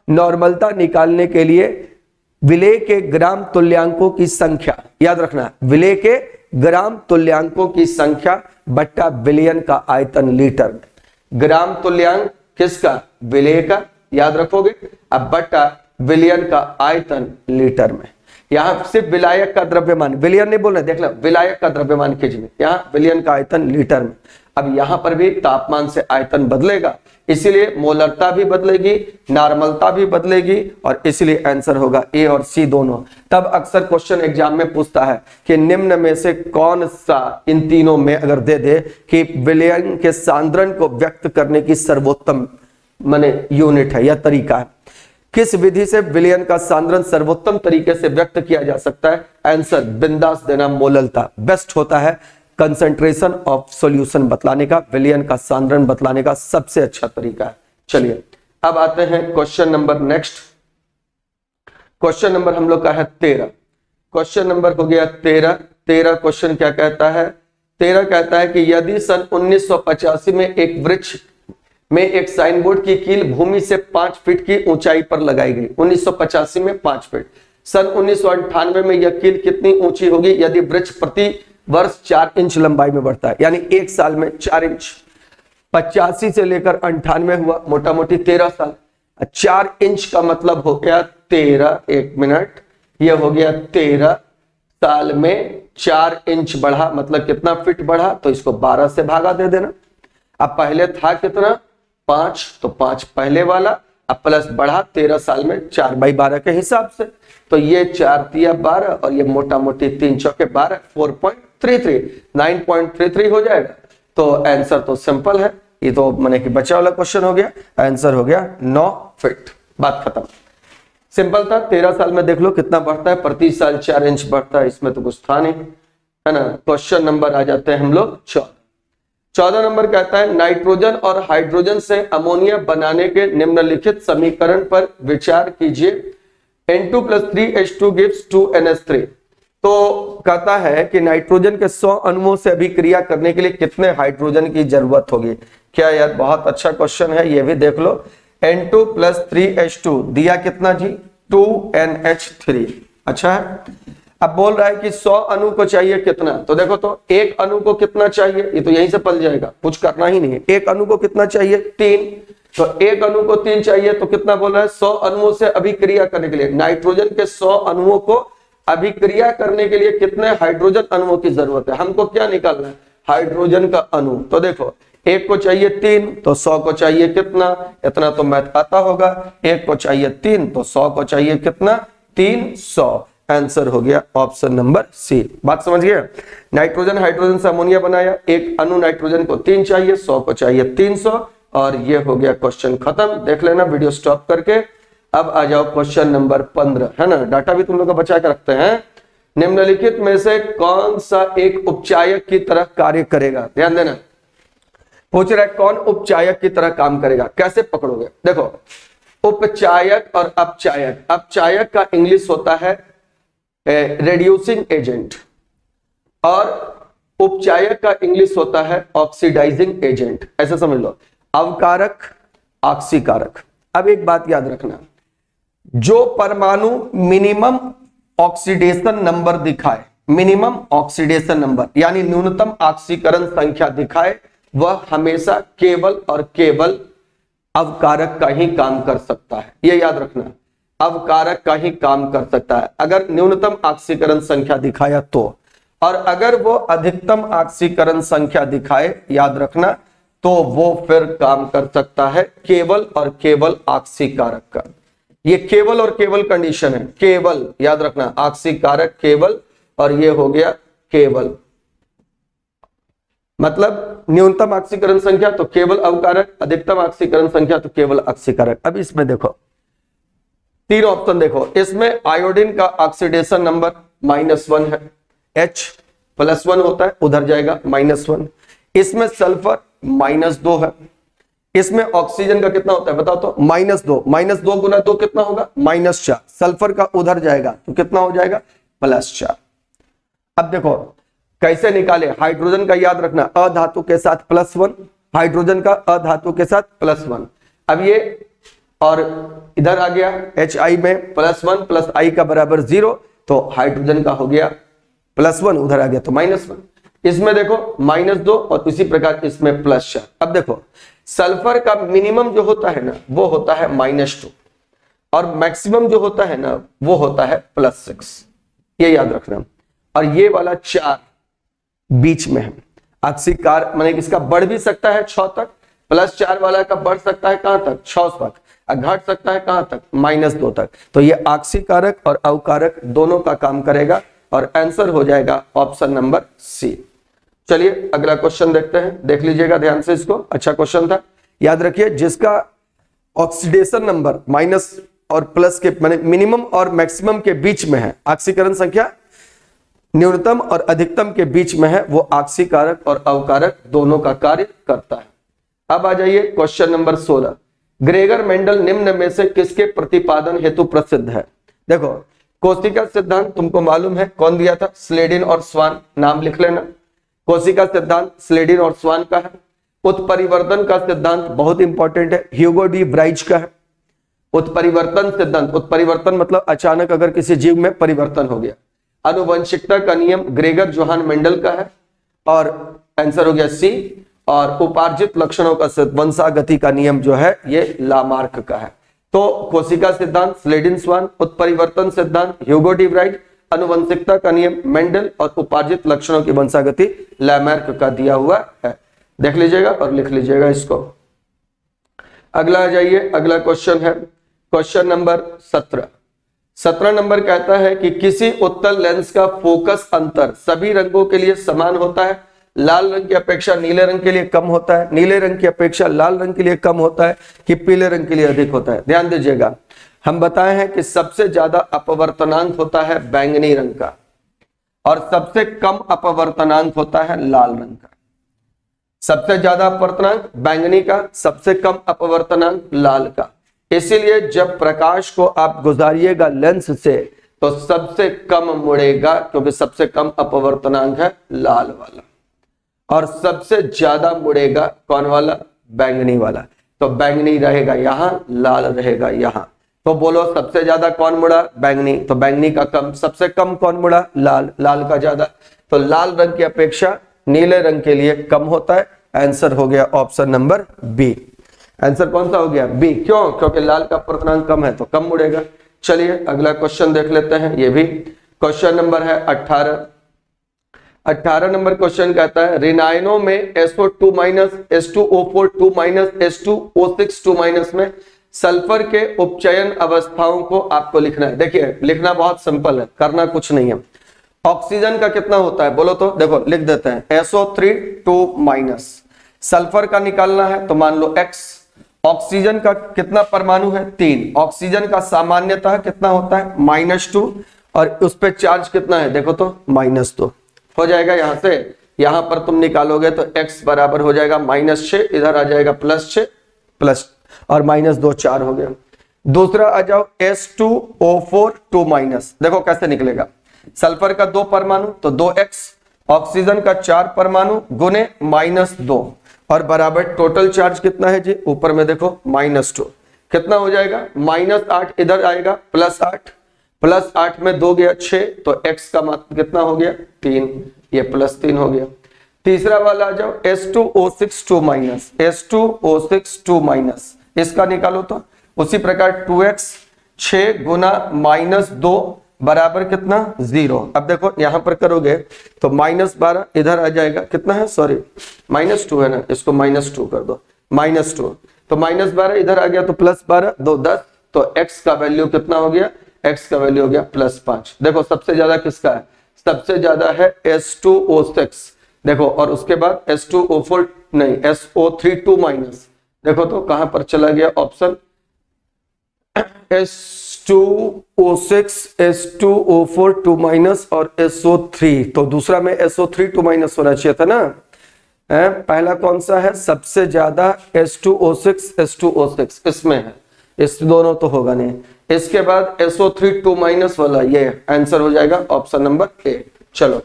नॉर्मलता निकालने के लिए विलेय के ग्राम तुल्यांकों की संख्या याद रखना, विलेय के ग्राम तुल्यांकों की संख्या बट्टा विलयन का आयतन लीटर में। ग्राम तुल्यांक किसका? विलेय का, याद रखोगे, अब बट्टा विलयन का आयतन लीटर में। यहां सिर्फ विलायक का द्रव्यमान, विलयन नहीं बोल रहे, देख लो, विलायक का द्रव्यमान केजी में, यहां विलयन का आयतन लीटर में। अब यहां पर भी तापमान से आयतन बदलेगा, इसीलिए मोलरता भी बदलेगी, नॉर्मलता भी बदलेगी, और इसलिए आंसर होगा ए और सी दोनों। तब अक्सर क्वेश्चन एग्जाम में पूछता है कि निम्न में से कौन सा इन तीनों में अगर दे दे कि विलयन के सांद्रण को व्यक्त करने की सर्वोत्तम माने यूनिट है या तरीका है, किस विधि से विलयन का सांद्रण सर्वोत्तम तरीके से व्यक्त किया जा सकता है? आंसर बिंदास देना, मोललता बेस्ट होता है, कंसंट्रेशन ऑफ सॉल्यूशन बतलाने का, विलयन का सांद्रण बतलाने का सबसे अच्छा तरीका है। चलिए अब आते हैं question number next. Question number हम लोग का है 13। क्वेश्चन नंबर हो गया 13। 13 क्वेश्चन क्या कहता है? 13 कहता है कि यदि सन 1985 में एक वृक्ष में एक साइन बोर्ड की कील भूमि से 5 फीट की ऊंचाई पर लगाई गई, 1985 में 5 फीट, सन 1998 में यह कील कितनी ऊंची होगी यदि वृक्ष प्रति वर्ष 4 इंच लंबाई में बढ़ता है, यानी एक साल में 4 इंच। 85 से लेकर 98 हुआ, मोटा मोटी 13 साल। 4 इंच का मतलब हो गया 13, एक मिनट, यह हो गया 13 साल में 4 इंच बढ़ा, मतलब कितना फीट बढ़ा? तो इसको 12 से भागा दे देना। अब पहले था कितना? 5, तो 5 पहले वाला, अब प्लस बढ़ा 13 साल में 4/12 के हिसाब से, तो ये 4 तिया 12 और ये मोटा मोटी 3 चौके 12, 4.33, 9.33 हो जाएगा। तो आंसर तो सिंपल है, ये तो माने कि बचा वाला क्वेश्चन हो गया, आंसर हो गया 9 फीट, बात खत्म। सिंपल था, 13 साल में देख लो कितना बढ़ता है, प्रति साल 4 इंच बढ़ता है, इसमें तो कुछ था नहीं, है ना। क्वेश्चन नंबर आ जाते हैं हम लोग 14 नंबर कहता है नाइट्रोजन और हाइड्रोजन से अमोनिया बनाने के निम्नलिखित समीकरण पर विचार कीजिए। N2 + 3H2 gives 2NH3। तो कहता है कि नाइट्रोजन के 100 अणुओं से अभिक्रिया करने के लिए कितने हाइड्रोजन की जरूरत होगी। क्या यार, बहुत अच्छा क्वेश्चन है, ये भी देख लो। N2 + 3H2 दिया कितना जी? 2NH3। अच्छा है, अब बोल रहा है कि 100 अणु को चाहिए कितना, तो देखो तो एक अणु को कितना चाहिए, ये तो यहीं से पल जाएगा, कुछ करना ही नहीं है। एक अणु को कितना चाहिए? 3, तो एक अणु को 3 चाहिए, तो कितना बोल रहा है? 100 अणुओं से अभिक्रिया करने के लिए नाइट्रोजन के 100 अणुओं को अभिक्रिया करने के लिए कितने हाइड्रोजन अणुओं की जरूरत है? हमको क्या निकालना है? हाइड्रोजन का अणु। तो देखो, एक को चाहिए 3, तो 100 को चाहिए कितना? इतना तो मैथ आता होगा। एक को चाहिए 3, तो 100 को चाहिए कितना? 300। आंसर हो गया ऑप्शन नंबर सी। बात समझ गए? नाइट्रोजन हाइड्रोजन से अमोनिया बनाया, एक अणु नाइट्रोजन को 3 चाहिए, 100 को चाहिए 300, और ये हो गया क्वेश्चन खत्म। देख लेना वीडियो स्टॉप करके। अब आ जाओ क्वेश्चन नंबर 15, है ना? डाटा भी तुम लोग बचा के रखते हैं। निम्नलिखित में से कौन सा एक उपचायक की तरह कार्य करेगा? ध्यान देना, पूछ रहा है कौन उपचायक की तरह काम करेगा। कैसे पकड़ोगे? देखो, उपचायक और अपचायक। अपचायक का इंग्लिश होता है रेड्यूसिंग एजेंट, और उपचायक का इंग्लिश होता है ऑक्सीडाइजिंग एजेंट। ऐसा समझ लो, अवकारक, ऑक्सीकारक। अब एक बात याद रखना, जो परमाणु मिनिमम ऑक्सीडेशन नंबर दिखाए, मिनिमम ऑक्सीडेशन नंबर यानी न्यूनतम ऑक्सीकरण संख्या दिखाए, वह हमेशा केवल और केवल अवकारक का ही काम कर सकता है। यह याद रखना, अवकारक का ही काम कर सकता है अगर न्यूनतम ऑक्सीकरण संख्या दिखाया तो। और अगर वो अधिकतम ऑक्सीकरण संख्या दिखाए, याद रखना, तो वो फिर काम कर सकता है केवल और केवल ऑक्सीकारक का। ये केवल और केवल कंडीशन है, केवल, याद रखना, ऑक्सीकारक केवल, और ये हो गया केवल, मतलब न्यूनतम ऑक्सीकरण संख्या तो केवल अवकारक, अधिकतम ऑक्सीकरण संख्या तो केवल ऑक्सीकारक। अब इसमें देखो, 3 ऑप्शन देखो। इसमें आयोडीन का ऑक्सीडेशन नंबर -1 है, H+1 होता है, उधर जाएगा -1। इसमें सल्फर -2 है। इसमें ऑक्सीजन का कितना होता है बताओ तो? -2, -2 गुना 2 कितना होगा? -4। सल्फर का उधर जाएगा तो कितना हो जाएगा? +4। अब देखो कैसे निकाले। हाइड्रोजन का याद रखना, अधातु के साथ +1, हाइड्रोजन का अधातु के साथ +1। अब ये और इधर आ गया Hi में +1 + I का बराबर 0, तो हाइड्रोजन का हो गया +1, उधर आ गया तो -1। इसमें देखो -2, और इसी प्रकार इसमें +4। अब देखो, सल्फर का मिनिमम जो होता है ना, वो होता है -2, और मैक्सिमम जो होता है ना, वो होता है +6। ये याद रखना। और ये वाला 4 बीच में है। ऑक्सीकार माने इसका बढ़ भी सकता है 6 तक, +4 वाला का बढ़ सकता है कहां तक? 6 तक, और घट सकता है कहां तक? -2 तक। तो ये ऑक्सीकारक और अवकारक दोनों का काम करेगा, और आंसर हो जाएगा ऑप्शन नंबर सी। चलिए अगला क्वेश्चन देखते हैं, देख लीजिएगा ध्यान से इसको। अच्छा क्वेश्चन था, याद रखिए, जिसका ऑक्सीडेशन नंबर माइनस और प्लस के माने मिनिमम और मैक्सिमम के बीच में है, ऑक्सीकरण संख्या न्यूनतम और अधिकतम के बीच में है, वो ऑक्सीकारक और अवकारक दोनों का कार्य करता है। अब आ जाइए क्वेश्चन नंबर 16। ग्रेगर मेंडल निम्न में से किसके प्रतिपादन हेतु प्रसिद्ध है? देखो, कोशिका सिद्धांत तुमको मालूम है, कौन दिया था? स्लेडिन और स्वान। नाम लिख लेना, कोशिका सिद्धांत स्लेडिन और स्वान का है। उत्परिवर्तन का सिद्धांत बहुत इंपॉर्टेंट है, ह्यूगो डी ब्राइज का है। उत्परिवर्तन सिद्धांत, उत्परिवर्तन मतलब अचानक अगर किसी जीव में परिवर्तन हो गया। आनुवंशिकता का नियम ग्रेगर जोहान मेंडल का है, और आंसर हो गया सी। और उपार्जित लक्षणों का वंशागति का नियम जो है ये लामार्क का है। तो कोशिका सिद्धांत स्लेडिन स्वान, उत्परिवर्तन सिद्धांत ह्यूगो डी ब्राइज, आनुवंशिकता का नियम मेंडल, और उपार्जित लक्षणों की वंशागति लामार्क का दिया हुआ है। देख लीजिएगा और लिख लीजिएगा इसको। अगला आ जाइए, अगला क्वेश्चन है क्वेश्चन नंबर 17। 17 नंबर कहता है कि किसी उत्तल लेंस का फोकस अंतर सभी रंगों के लिए समान होता है। लाल रंग की अपेक्षा नीले रंग के लिए कम होता है, नीले रंग की अपेक्षा लाल रंग के लिए कम होता है, कि पीले रंग के लिए अधिक होता है। ध्यान दीजिएगा, हम बताए हैं कि सबसे ज्यादा अपवर्तनांक होता है बैंगनी रंग का, और सबसे कम अपवर्तनांक होता है लाल रंग का। सबसे ज्यादा अपवर्तनांक बैंगनी का, सबसे कम अपवर्तनांक लाल का। इसीलिए जब प्रकाश को आप गुजारिएगा लेंस से तो सबसे कम मुड़ेगा, क्योंकि सबसे कम अपवर्तनांक है लाल वाला, और सबसे ज्यादा मुड़ेगा कौन वाला? बैंगनी वाला। तो बैंगनी रहेगा यहां, लाल रहेगा यहां। तो बोलो सबसे ज्यादा कौन मुड़ा? बैंगनी। तो बैंगनी का कम, सबसे कम कौन मुड़ा? लाल, लाल का ज्यादा। तो लाल रंग की अपेक्षा नीले रंग के लिए कम होता है। आंसर हो गया ऑप्शन नंबर बी। आंसर कौन सा हो गया? बी। क्यों? क्योंकि लाल का अपवर्तनांक कम है तो कम मुड़ेगा। चलिए अगला क्वेश्चन देख लेते हैं, ये भी क्वेश्चन नंबर है 18। 18 नंबर क्वेश्चन कहता है रिनाइनो में SO2- H2O4 2- H2O6 2- में सल्फर के उपचयन अवस्थाओं को आपको लिखना है। देखिए लिखना बहुत सिंपल है, करना कुछ नहीं है। ऑक्सीजन का कितना होता है बोलो तो, देखो लिख देते हैं SO3 2-, सल्फर का निकालना है तो मान लो X। ऑक्सीजन का कितना परमाणु है 3, ऑक्सीजन का सामान्यतः कितना होता है -2, और उस पे चार्ज कितना है देखो तो -2 हो जाएगा। यहां से यहां पर तुम निकालोगे तो X बराबर हो जाएगा -6, इधर आ जाएगा +6 प्लस और -2 4 हो गया। दूसरा आ जाओ S2O4 2-, देखो कैसे निकलेगा। सल्फर का 2 परमाणु तो 2X, ऑक्सीजन का 4 परमाणु गुने -2 और बराबर टोटल चार्ज कितना है जी, ऊपर में देखो -2 कितना हो जाएगा -8, इधर आएगा +8, +8 में 2 गया 6, तो X का मान कितना हो गया 3, ये +3 हो गया। तीसरा वाला आ जाओ S2O6 2-, S2O6 2-, इसका निकालो तो उसी प्रकार 2X 6 गुना -2 बराबर कितना 0। अब देखो यहां पर करोगे तो -12 इधर आ जाएगा, कितना है सॉरी -2 है ना, इसको -2 कर दो, -2 तो -12 इधर आ गया तो +12 2 10, तो X का वैल्यू कितना हो गया, X का वैल्यू हो गया +5। देखो सबसे ज्यादा किसका है, सबसे ज्यादा है S2O6 देखो, और उसके बाद S2O4 नहीं SO3 2-, देखो तो कहां पर चला गया ऑप्शन S2O6 S2O4 2- और SO3, तो दूसरा में SO3 2- होना चाहिए था ना। पहला कौन सा है सबसे ज्यादा S2O6 S2O6 इसमें है, इस दोनों तो होगा नहीं। इसके बाद SO3 2- वाला ये आंसर हो जाएगा ऑप्शन नंबर ए। चलो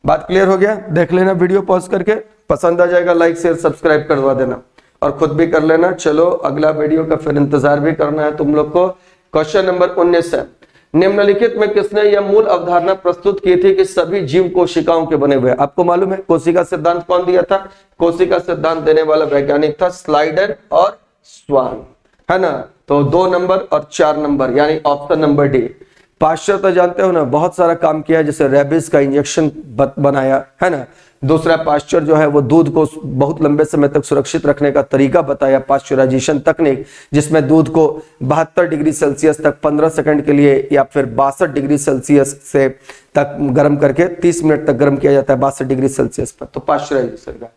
बात क्लियर हो गया, देख लेना वीडियो पॉज करके, पसंद आ जाएगा लाइक शेयर सब्सक्राइब करवा देना और खुद भी कर लेना। चलो अगला वीडियो का फिर इंतजार भी करना है तुम लोग को। क्वेश्चन नंबर 19 है, निम्नलिखित में किसने यह मूल अवधारणा प्रस्तुत की थी कि सभी जीव कोशिकाओं के बने हुए। आपको मालूम है कोशिका सिद्धांत कौन दिया था, कोशिका सिद्धांत देने वाला वैज्ञानिक था स्लाइडर और स्वान, है ना। तो 2 नंबर और 4 नंबर यानी ऑप्शन नंबर डी। पाश्चर तो जानते हो ना, बहुत सारा काम किया है, जैसे रेबीज का इंजेक्शन बनाया है ना। दूसरा पाश्चर जो है वो दूध को बहुत लंबे समय तक सुरक्षित रखने का तरीका बताया, पाश्चराइजेशन तकनीक, जिसमें दूध को 72 डिग्री सेल्सियस तक 15 सेकंड के लिए या फिर 62 डिग्री सेल्सियस से तक गर्म करके 30 मिनट तक गर्म किया जाता है 62 डिग्री सेल्सियस पर, तो पाश्चराइजेशन का।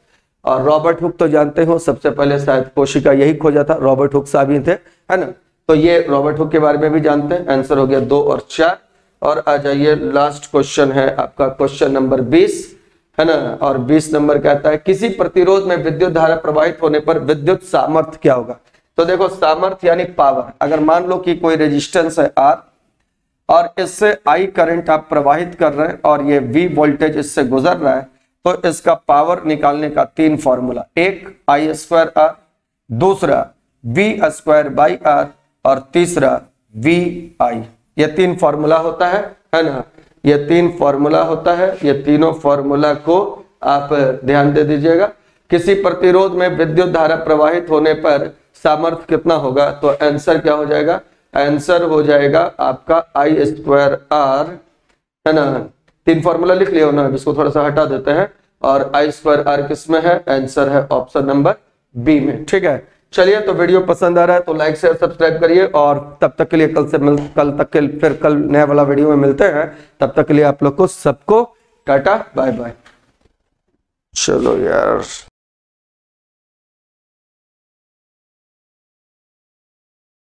और रॉबर्ट हुक तो जानते हो, सबसे पहले शायद कोशिका यही खोजा था, रॉबर्ट हुक साहब ही थे, है ना। तो ये रॉबर्ट हुक के बारे में भी जानते हैं। आंसर हो गया 2 और 4। और आ जाइए लास्ट क्वेश्चन है आपका क्वेश्चन नंबर 20, है ना। और 20 नंबर कहता है किसी प्रतिरोध में विद्युत धारा प्रवाहित होने पर विद्युत सामर्थ्य क्या होगा। तो देखो सामर्थ्य यानी पावर, अगर मान लो कि कोई रेजिस्टेंस है R और इससे I करंट आप प्रवाहित कर रहे हैं और ये V वोल्टेज इससे गुजर रहा है, तो इसका पावर निकालने का 3 फॉर्मूला, एक I²R, दूसरा V²/R और तीसरा VI। ये 3 फॉर्मूला होता है ना, ये 3 फॉर्मूला होता है। ये तीनों फॉर्मूला को आप ध्यान दे दीजिएगा। किसी प्रतिरोध में विद्युत धारा प्रवाहित होने पर सामर्थ्य कितना होगा, तो आंसर क्या हो जाएगा, आंसर हो जाएगा आपका I²R, है ना। 3 फॉर्मूला लिख लिया ना, इसको थोड़ा सा हटा देते हैं। और I²R किस में है, आंसर है ऑप्शन नंबर बी में, ठीक है। चलिए तो वीडियो पसंद आ रहा है तो लाइक शेयर सब्सक्राइब करिए, और तब तक के लिए कल नया वाला वीडियो में मिलते हैं। तब तक के लिए आप लोग को सबको टाटा बाय बाय। चलो यार।